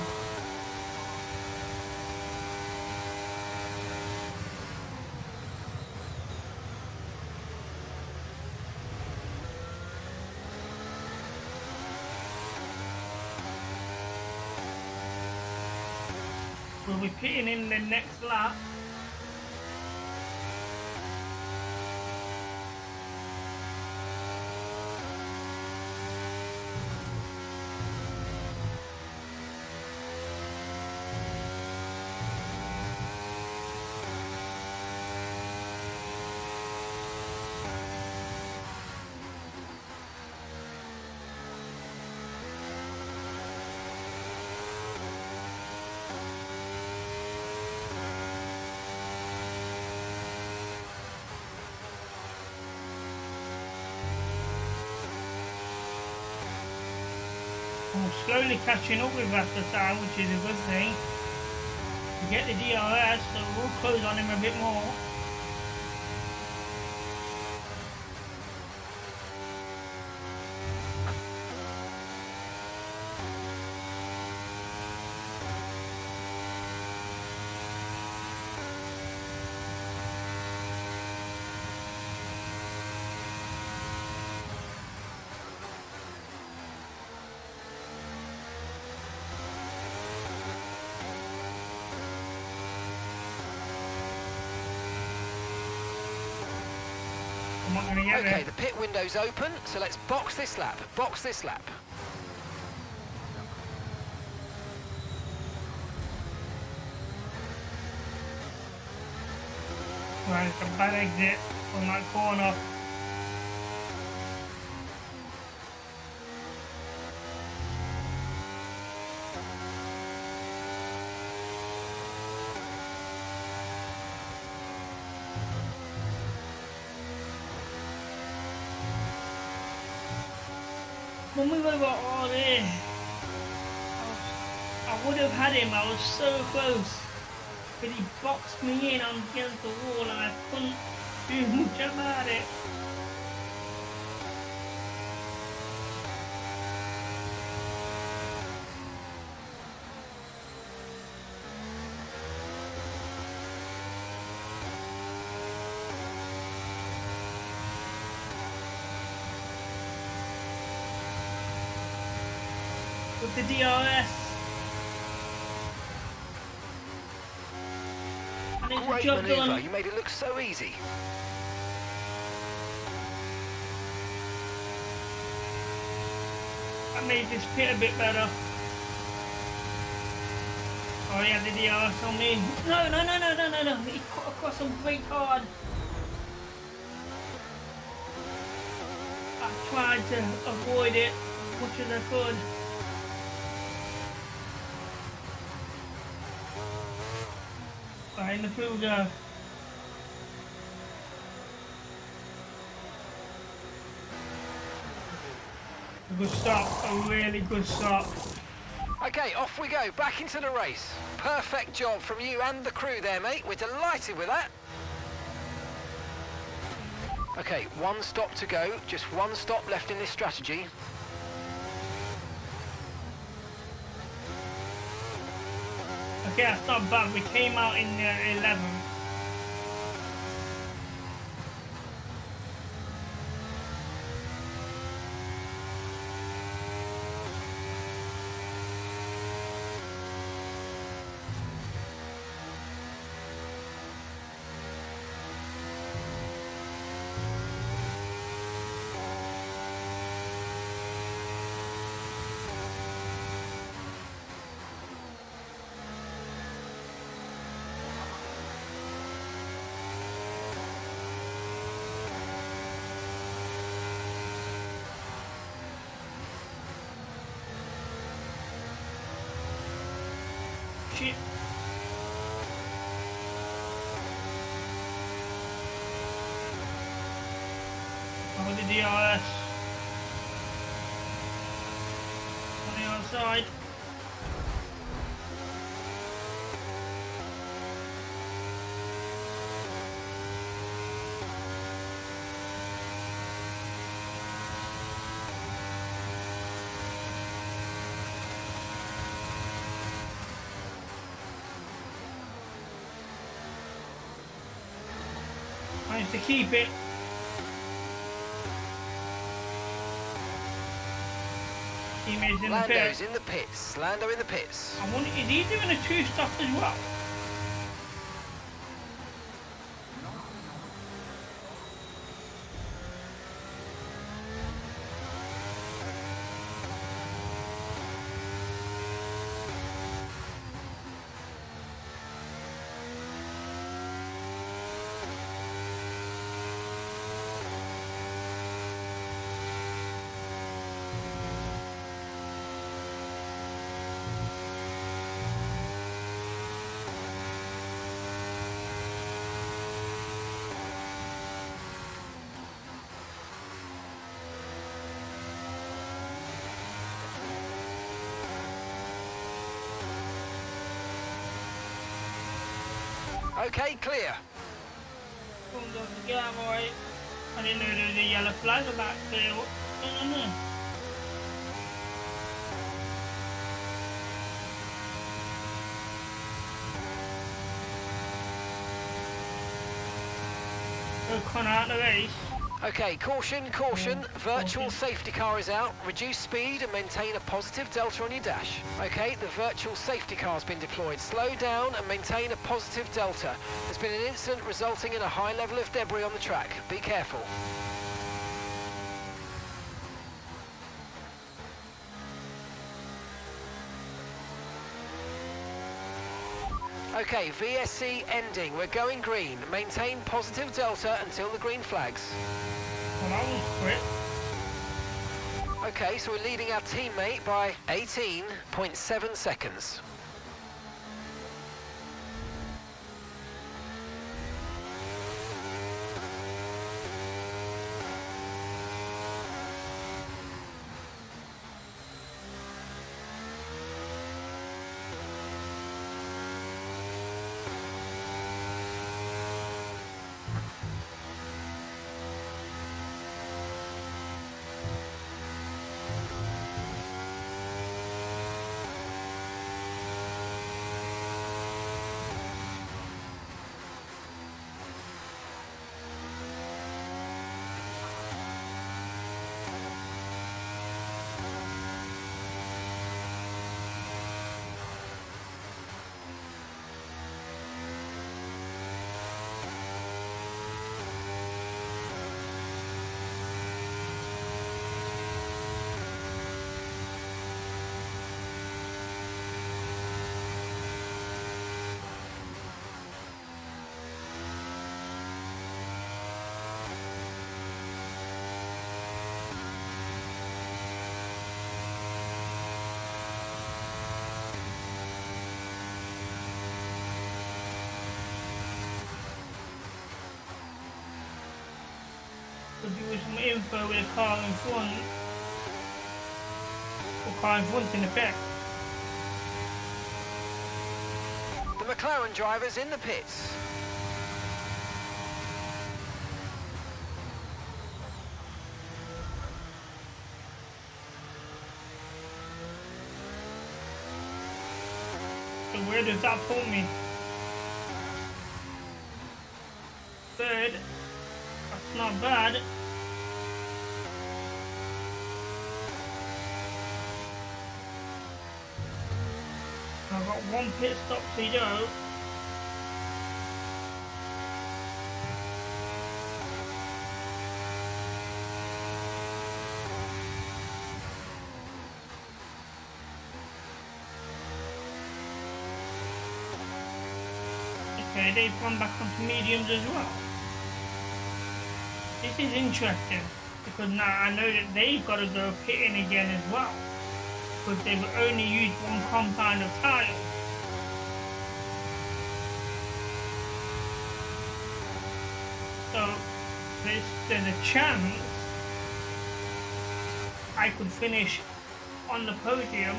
We'll be pitting in the next lap. We're slowly catching up with Verstappen, which is a good thing. We get the DRS, so we'll close on him a bit more. Okay, the pit window's open, so let's box this lap. Box this lap. Right, it's a bad exit from that corner. When we were all there, I would have had him. I was so close. But he boxed me in against the wall and I couldn't do much about it. With the DRS. Great manoeuvre, you made it look so easy. I made this pit a bit better. Oh, he had the DRS on me. No. He cut across him quite hard. I tried to avoid it as much as I could. In the pool go. A good stop, a really good stop. Okay, off we go, back into the race. Perfect job from you and the crew there, mate. We're delighted with that. Okay, one stop to go. Just one stop left in this strategy. Okay, that's not bad. We came out in 11th. Shit. Oh, the DRS. On the outside. Managed to keep it. Teammates in the pit. Lando's in the pits. Lando in the pits. I wonder, is he doing a 2-stop as well? Okay, clear. Yeah, boy. I didn't know there was a yellow flag about there. No. Ocon out of the race. Okay, caution. Virtual safety car is out. Reduce speed and maintain a positive delta on your dash. Okay, the virtual safety car has been deployed. Slow down and maintain a positive delta. There's been an incident resulting in a high level of debris on the track. Be careful. Okay, VSC ending. We're going green. Maintain positive delta until the green flags. Well, that was quick. Okay, so we're leading our teammate by 18.7 seconds. Could do with some info with a car in front. Or car in front in the pit. The McLaren driver's in the pits. So where does that put me? Third. That's not bad. I've got one pit stop to go. Okay, they've gone back onto mediums as well. This is interesting because now I know that they've got to go pitting again as well because they've only used one compound of tyres. So there's a chance I could finish on the podium.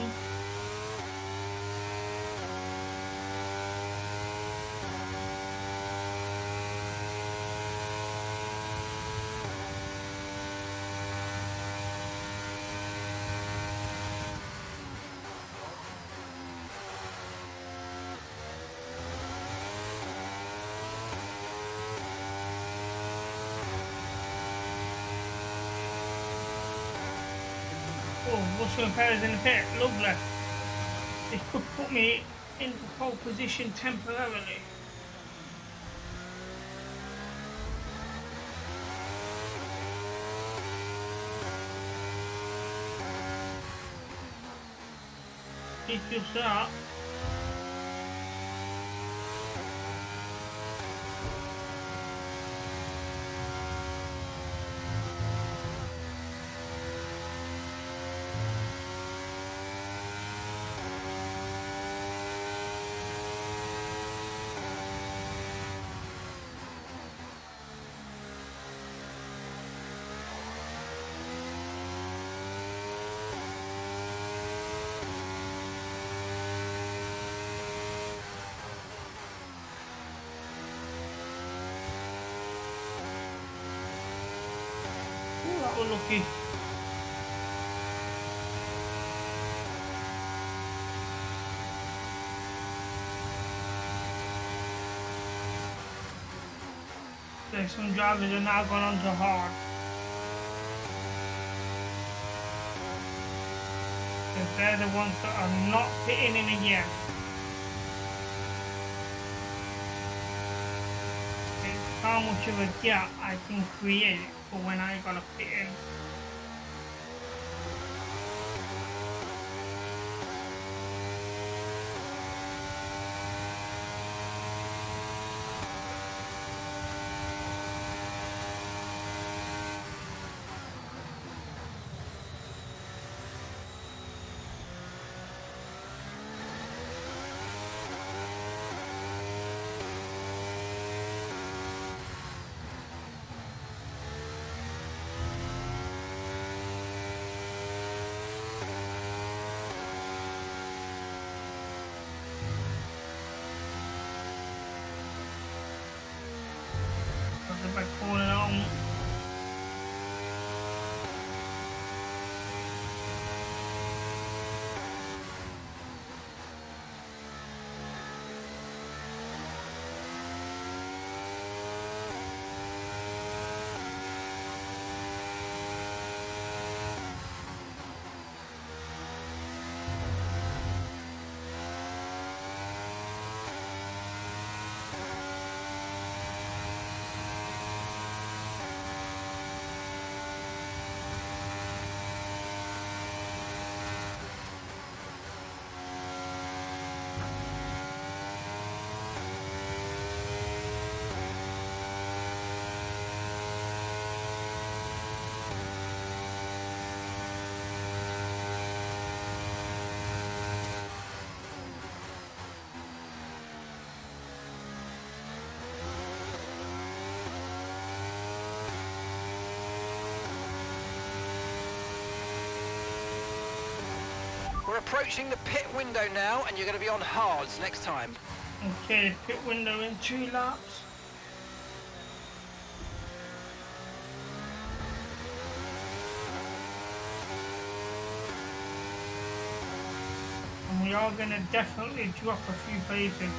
Oh, Russell and Perez in the pit, lovely. This could put me into pole position temporarily. It's just that. That was lucky. Okay, some drivers are now going on to hard. Because they're the ones that are not pitting in again. It's how much of a gap I can create for when I gotta fit in. We're approaching the pit window now, and you're going to be on hards next time. Okay, pit window in 2 laps. And we are going to definitely drop a few places.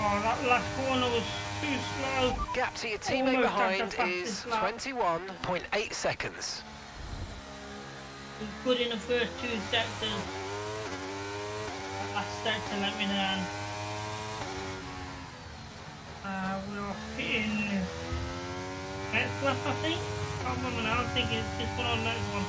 Oh, that last corner was too slow. Gap to your teammate behind is 21.8 seconds. It was good in the first 2 sectors. That last sector let me down. We're hitting next lap, I think. I can't remember now. I think it's this one or the next one.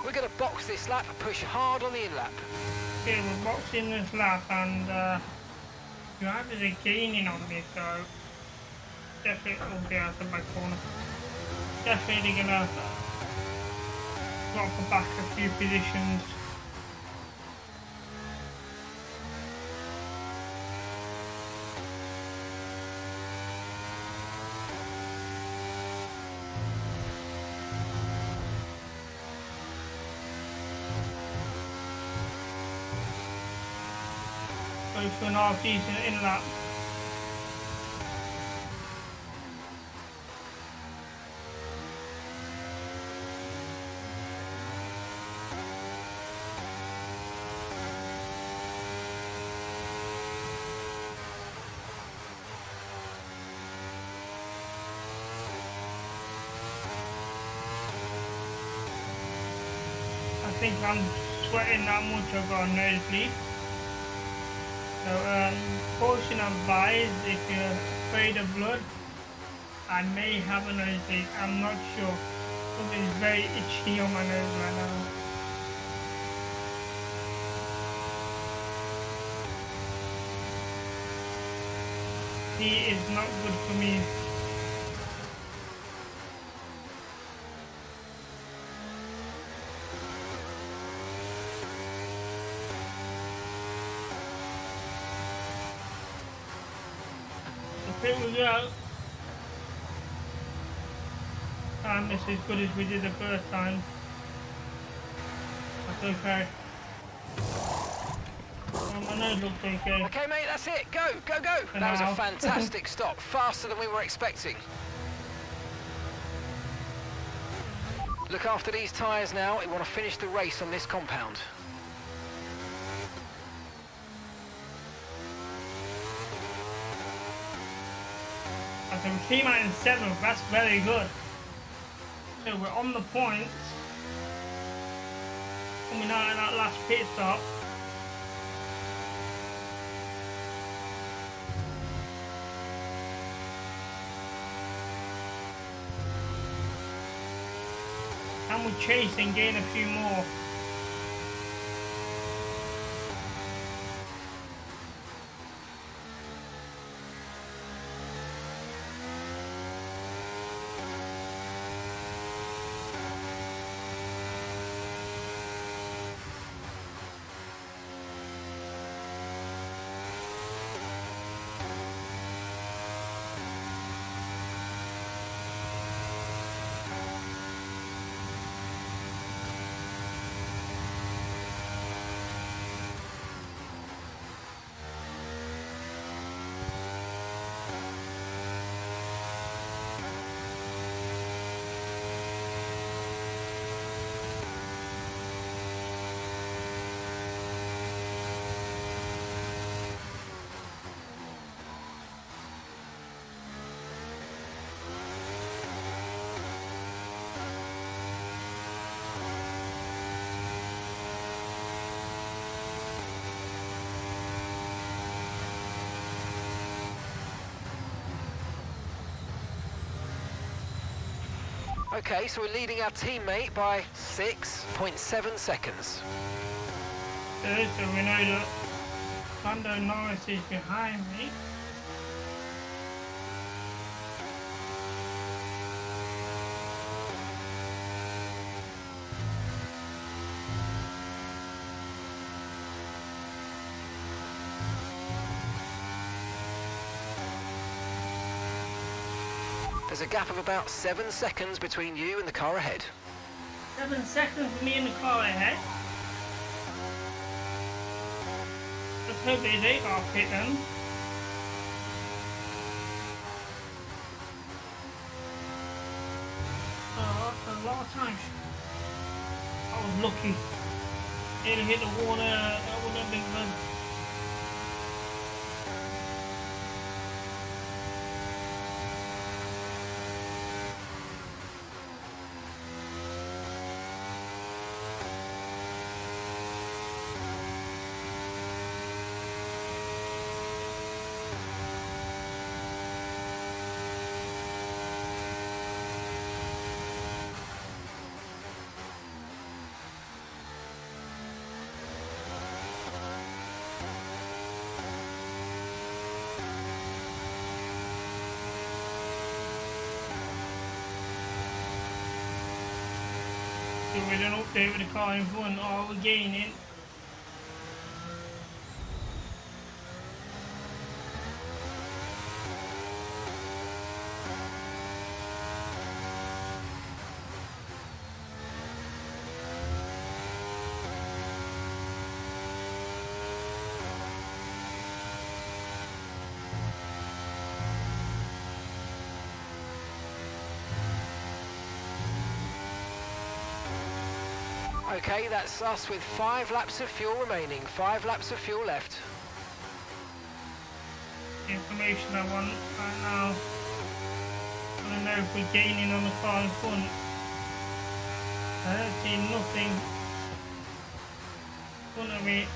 We're going to box this lap and push hard on the in-lap. Okay, we're boxing this lap and drivers are gaining on me, so definitely will be out of my corner. Definitely going to drop back a few positions. Go for an half decent in lap. I think I'm sweating that much. I've got a nosebleed. So, caution advised if you're afraid of blood. I may have a nosebleed, I'm not sure. Something's very itchy on my nose right now. Heat is not good for me. Here we go. And this is as good as we did the first time. looks okay. My nose looks okay. Okay, mate, that's it. Go, go, go. That was a fantastic stop. Faster than we were expecting. Look after these tyres now. We want to finish the race on this compound. Okay, we came out in 7th. That's very good. So we're on the points. Coming out in that last pit stop. And we chase and gain a few more. Okay, so we're leading our teammate by 6.7 seconds. So we know that Lando Norris is behind me. There's a gap of about 7 seconds between you and the car ahead. 7 seconds for me and the car ahead. Let's hope they take our pit then. Oh, that's a lot of time. I was lucky. Didn't hit the water, that would have been good. So we don't update with the car in front, or we're gaining. Okay, that's us with 5 laps of fuel remaining. 5 laps of fuel left. The information I want right now. I don't know if we're gaining on the car in front. I don't see nothing in front of me.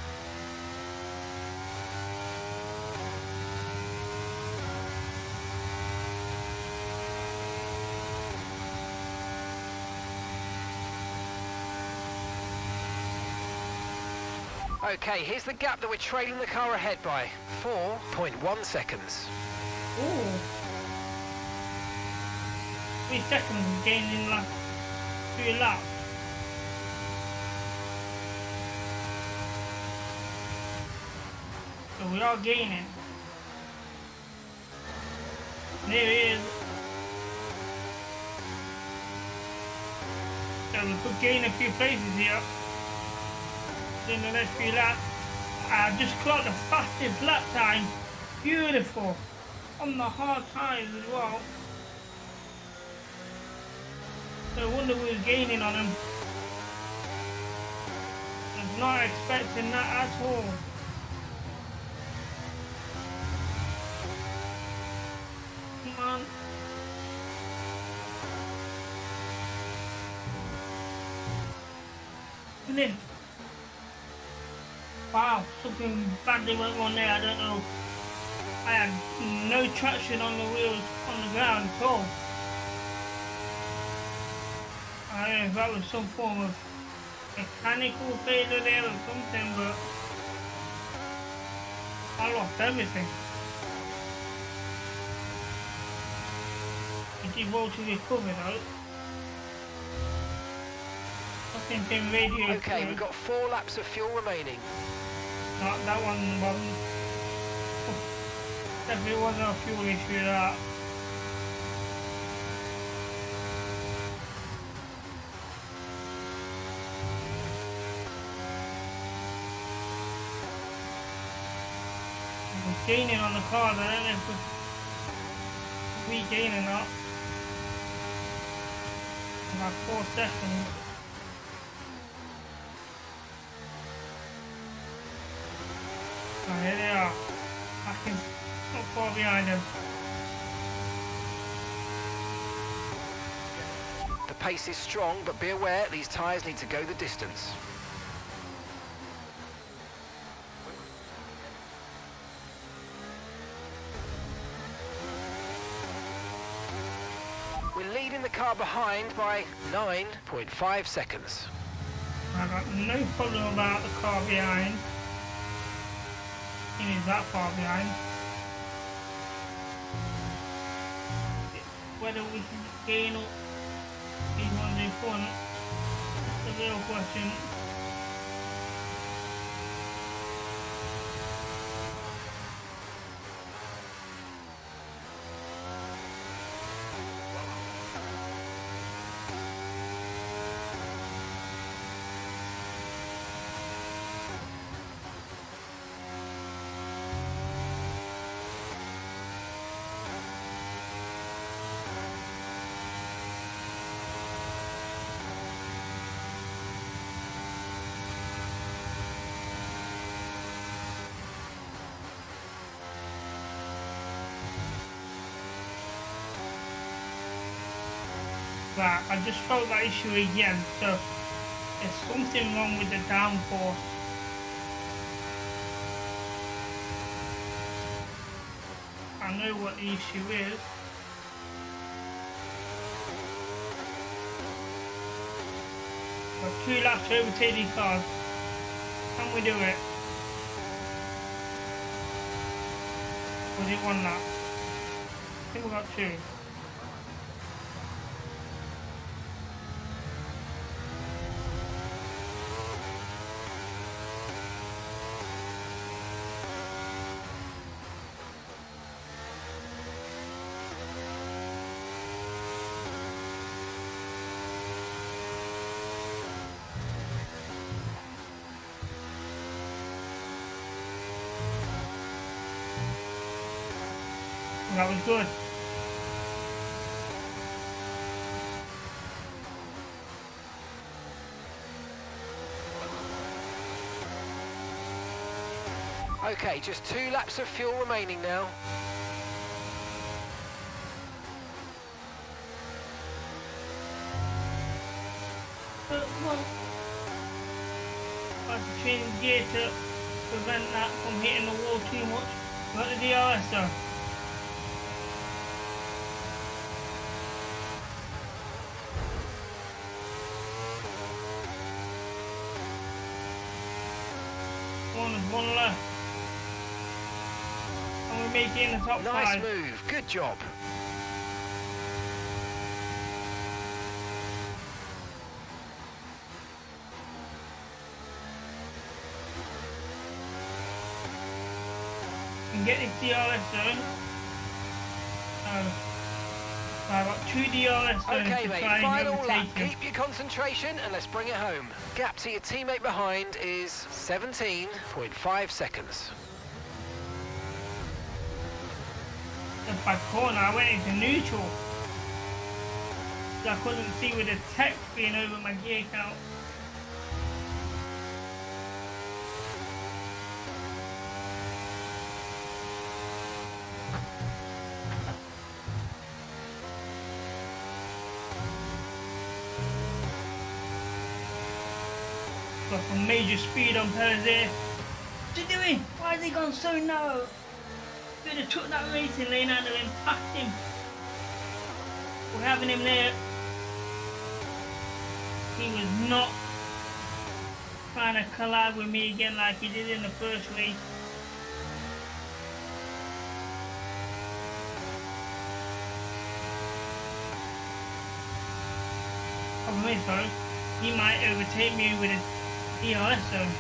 Okay, here's the gap that we're trailing the car ahead by. 4.1 seconds. Ooh. 3 seconds gaining like 3 laps. So we are gaining. There it is. So we could gain a few places here. in the next few laps. I just clocked the fastest lap time. Beautiful. On the hard tyres as well. So I wonder who's gaining on him. I was not expecting that at all. Come on. Isn't wow, something badly went wrong there, I don't know. I had no traction on the wheels on the ground at all. I don't know if that was some form of mechanical failure there or something, but I lost everything. It did well to recover though. Nothing came radio. Okay, we've got 4 laps of fuel remaining. No, that one wasn't. Definitely wasn't a fuel issue that. I was gaining on the cars, I don't know if we gain or not. About 4 seconds. Oh, here they are. I can not far behind them. The pace is strong, but be aware these tyres need to go the distance. We're leading the car behind by 9.5 seconds. I've got no problem about the car behind. He is that far behind. Whether we can gain up these ones in front, that's the real question. That I just felt that issue again, so there's something wrong with the downforce. I know what the issue is. Got 2 laps to overtake these cars. Can we do it? Was it 1 lap? I think we got 2. That was good. Okay, just 2 laps of fuel remaining now. Well, I have to change gear to prevent that from hitting the wall too much. Got the DRS though. One left. And we make it in the top 5. Nice move, good job. And get this DRS zone. I've got 2 DRS zones Okay, to mate, try and final overtake lap. him. Keep your concentration and let's bring it home. Gap to your teammate behind is 17.5 seconds. The back corner, I went into neutral. I couldn't see with the text being over my gear count. Got some major speed on Perez there. What's he doing? Why has he gone so narrow? Could have took that racing lane out of him, passed him. We're having him there. He was not trying to collide with me again like he did in the first race. Problem is though, he might overtake me with a DRS zone.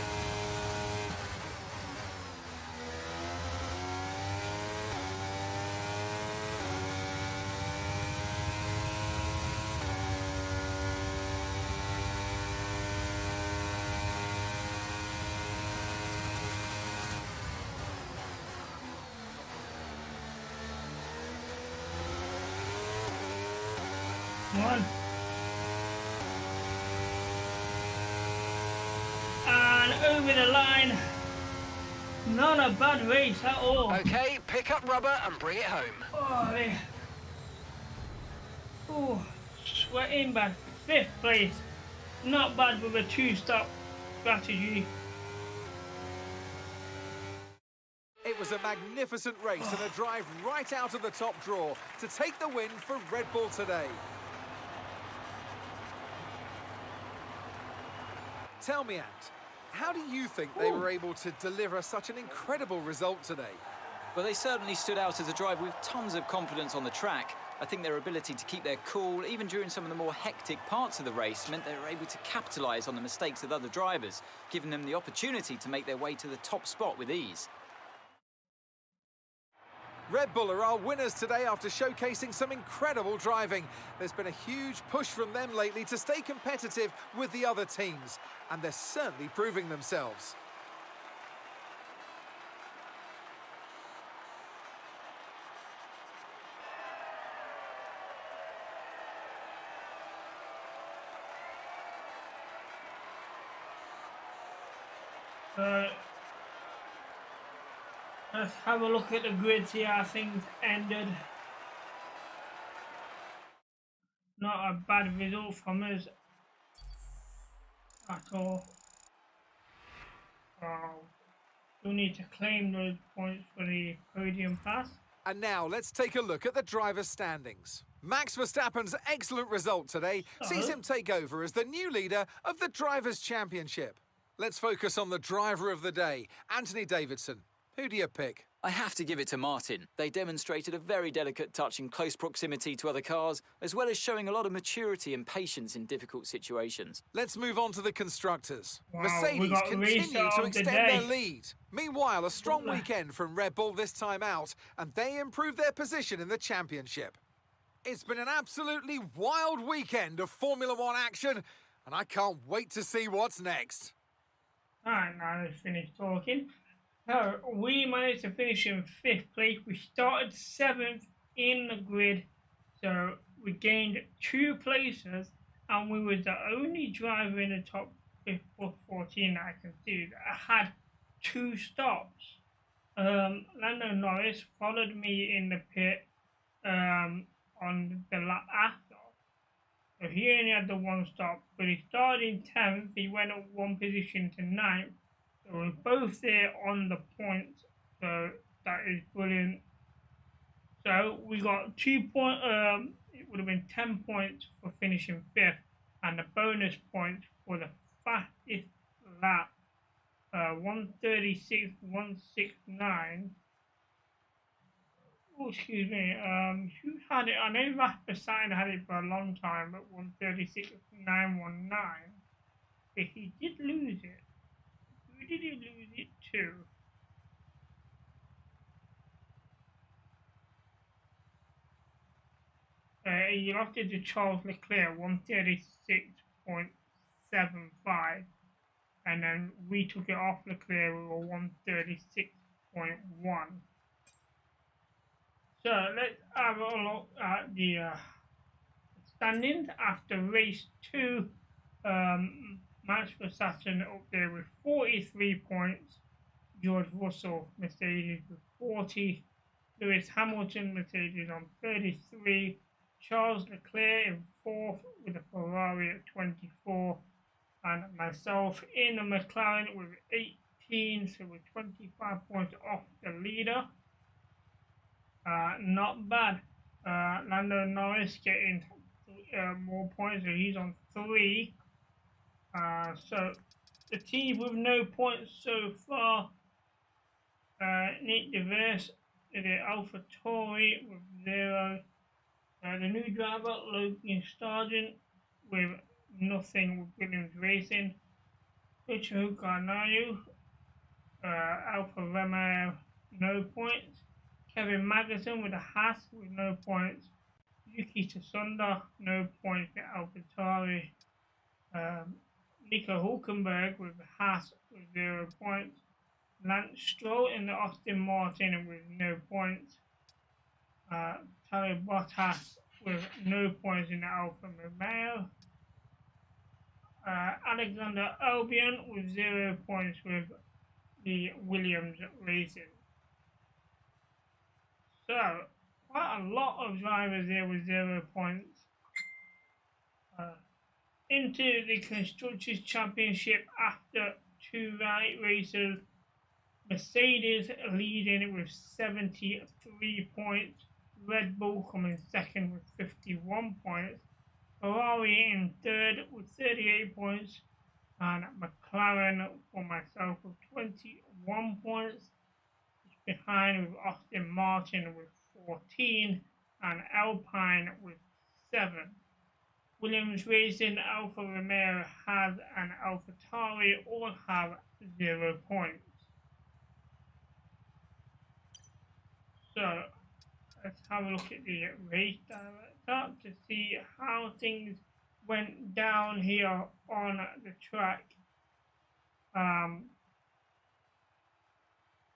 Come on. And over the line. Not a bad race at all. Okay, pick up rubber and bring it home. Oh, man. Oh, sweating bad. 5th place. Not bad with a 2-stop strategy. It was a magnificent race and a drive right out of the top draw to take the win for Red Bull today. Tell me, Ant, how do you think they were able to deliver such an incredible result today? Well, they certainly stood out as a driver with tons of confidence on the track. I think their ability to keep their cool, even during some of the more hectic parts of the race, meant they were able to capitalise on the mistakes of other drivers, giving them the opportunity to make their way to the top spot with ease. Red Bull are our winners today after showcasing some incredible driving. There's been a huge push from them lately to stay competitive with the other teams, and they're certainly proving themselves. Let's have a look at the grid, see how things ended. Not a bad result from us at all. Still need to claim those points for the podium pass. And now let's take a look at the drivers' standings. Max Verstappen's excellent result today sees him take over as the new leader of the Drivers' Championship. Let's focus on the driver of the day, Anthony Davidson. Who do you pick? I have to give it to Martin. They demonstrated a very delicate touch in close proximity to other cars, as well as showing a lot of maturity and patience in difficult situations. Let's move on to the constructors. Wow, Mercedes continue to extend their lead. Meanwhile, a strong weekend from Red Bull this time out, and they improve their position in the championship. It's been an absolutely wild weekend of Formula One action, and I can't wait to see what's next. Alright, now let's finish talking. So, we managed to finish in 5th place. We started 7th in the grid, so we gained 2 places, and we was the only driver in the top 14 that I can see that had 2 stops. Lando Norris followed me in the pit on the lap after, so he only had the 1 stop, but he started in 10th, he went up 1 position to 9th. So we're both there on the points, so that is brilliant. So we got 2 points, it would have been 10 points for finishing 5th, and the bonus points for the fastest lap, 1:36.169. Oh, excuse me, who had it? I know Verstappen had it for a long time, but 1:36.919, but he did lose it. Who did he lose it to? He lost it to Charles Leclerc, 136.75, and then we took it off Leclerc, we were 136.1. So let's have a look at the standings after race 2. Max Verstappen up there with 43 points, George Russell Mercedes with 40, Lewis Hamilton Mercedes on 33, Charles Leclerc in 4th with a Ferrari at 24, and myself in a McLaren with 18, so we're 25 points off the leader. Not bad. Lando Norris getting more points, so he's on 3. So the team with no points so far, Nick DeVries, the AlphaTauri with 0. The new driver, Logan Sargent, with nothing with Williams Racing. Richard Garnayu, Alfa Romeo, no points. Kevin Magnussen with a Haas with no points. Yuki Tsunoda, no points for AlphaTauri. Nico Hulkenberg with a Haas with 0 points. Lance Stroll in the Aston Martin with no points. Terry Bottas with no points in the Alfa Romeo. Alexander Albon with 0 points with the Williams Racing. So, quite a lot of drivers there with 0 points. Into the Constructors' Championship after 2 races. Mercedes leading with 73 points. Red Bull coming second with 51 points. Ferrari in 3rd with 38 points. And McLaren for myself with 21 points. Behind with Aston Martin with 14 and Alpine with 7. Williams Racing, Alfa Romeo, Haas and AlphaTauri all have 0 points. So let's have a look at the race director to see how things went down here on the track.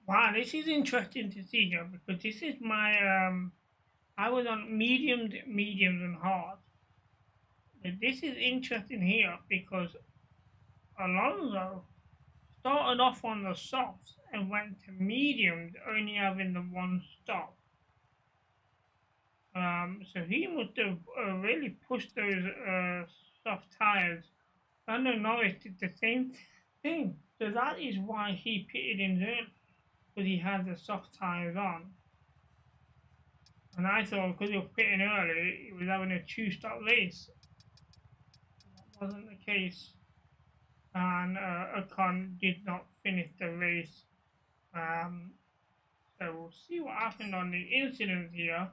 Wow, this is interesting to see here because this is my I was on mediums and hard. But this is interesting here because Alonso started off on the softs and went to mediums, only having the 1 stop. So he must have really pushed those soft tires. Lando Norris did the same thing. So that is why he pitted in early, because he had the soft tires on. And I thought because he was pitting early, he was having a 2-stop race. That wasn't the case. And Ocon did not finish the race. So we'll see what happened on the incidents here.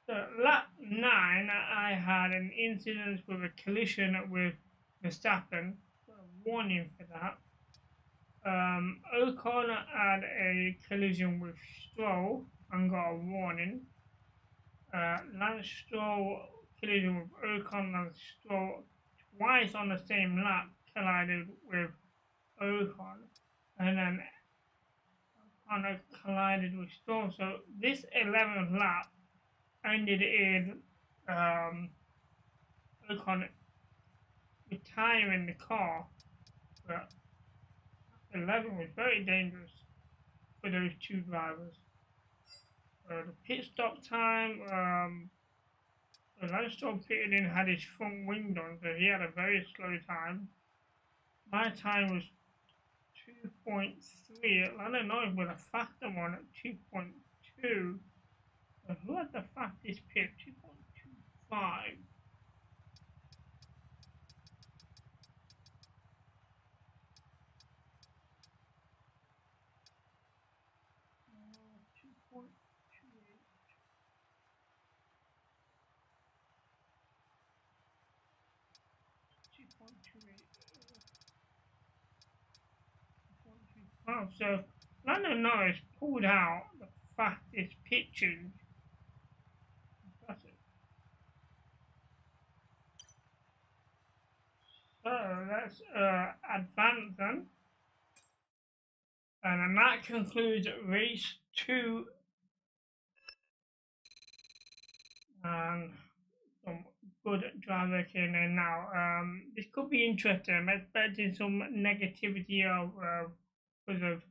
So lap 9, I had an incident with a collision with Verstappen. So a warning for that. Ocon had a collision with Stroll and got a warning. Lance Stroll collision with Ocon and Stroll twice on the same lap collided with Ocon, and then Ocon collided with Stroll. So this 11th lap ended in Ocon retiring the car, but 11 was very dangerous for those 2 drivers. The pit stop time, Lance Stroll pitted in, had his front wing done, so he had a very slow time. My time was 2.3. Lando Norris with a faster one at 2.2. But who had the fastest pit? 2.25. Oh, so Lando Norris pulled out the fastest pit change. That's it. let's advance then. And that concludes race 2. And some good driver came in now. This could be interesting. I'm expecting some negativity because of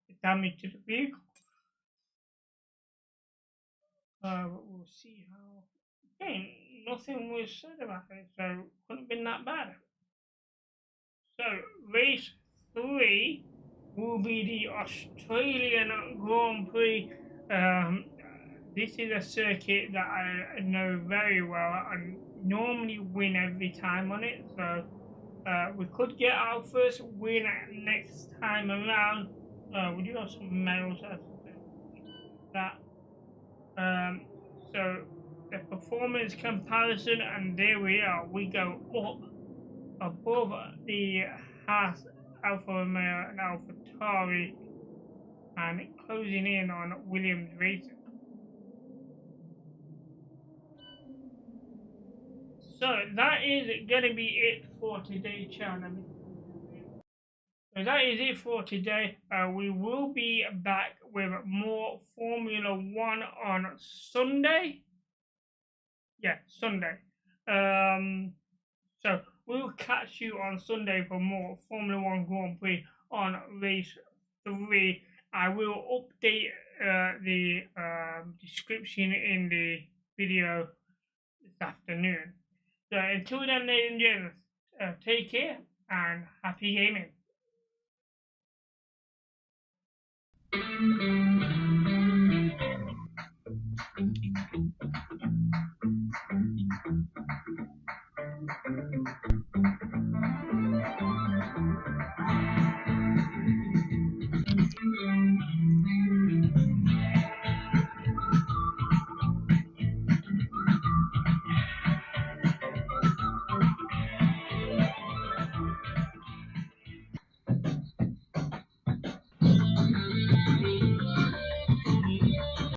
the damage to the vehicle. But we'll see how. Again, nothing was said about it, so couldn't have been that bad. So race 3 will be the Australian Grand Prix. This is a circuit that I know very well and normally win every time on it, so we could get our first win next time around. We do have some mails that. So the performance comparison, and there we are. We go up above the Haas, Alfa Romeo, and Alfa Tauri, and closing in on Williams Racing. So that is going to be it for today, channel. So that is it for today. We will be back with more Formula 1 on Sunday. Yeah, Sunday. So we'll catch you on Sunday for more Formula 1 Grand Prix on race 3. I will update the description in the video this afternoon. So until then, ladies and gentlemen, take care and happy gaming.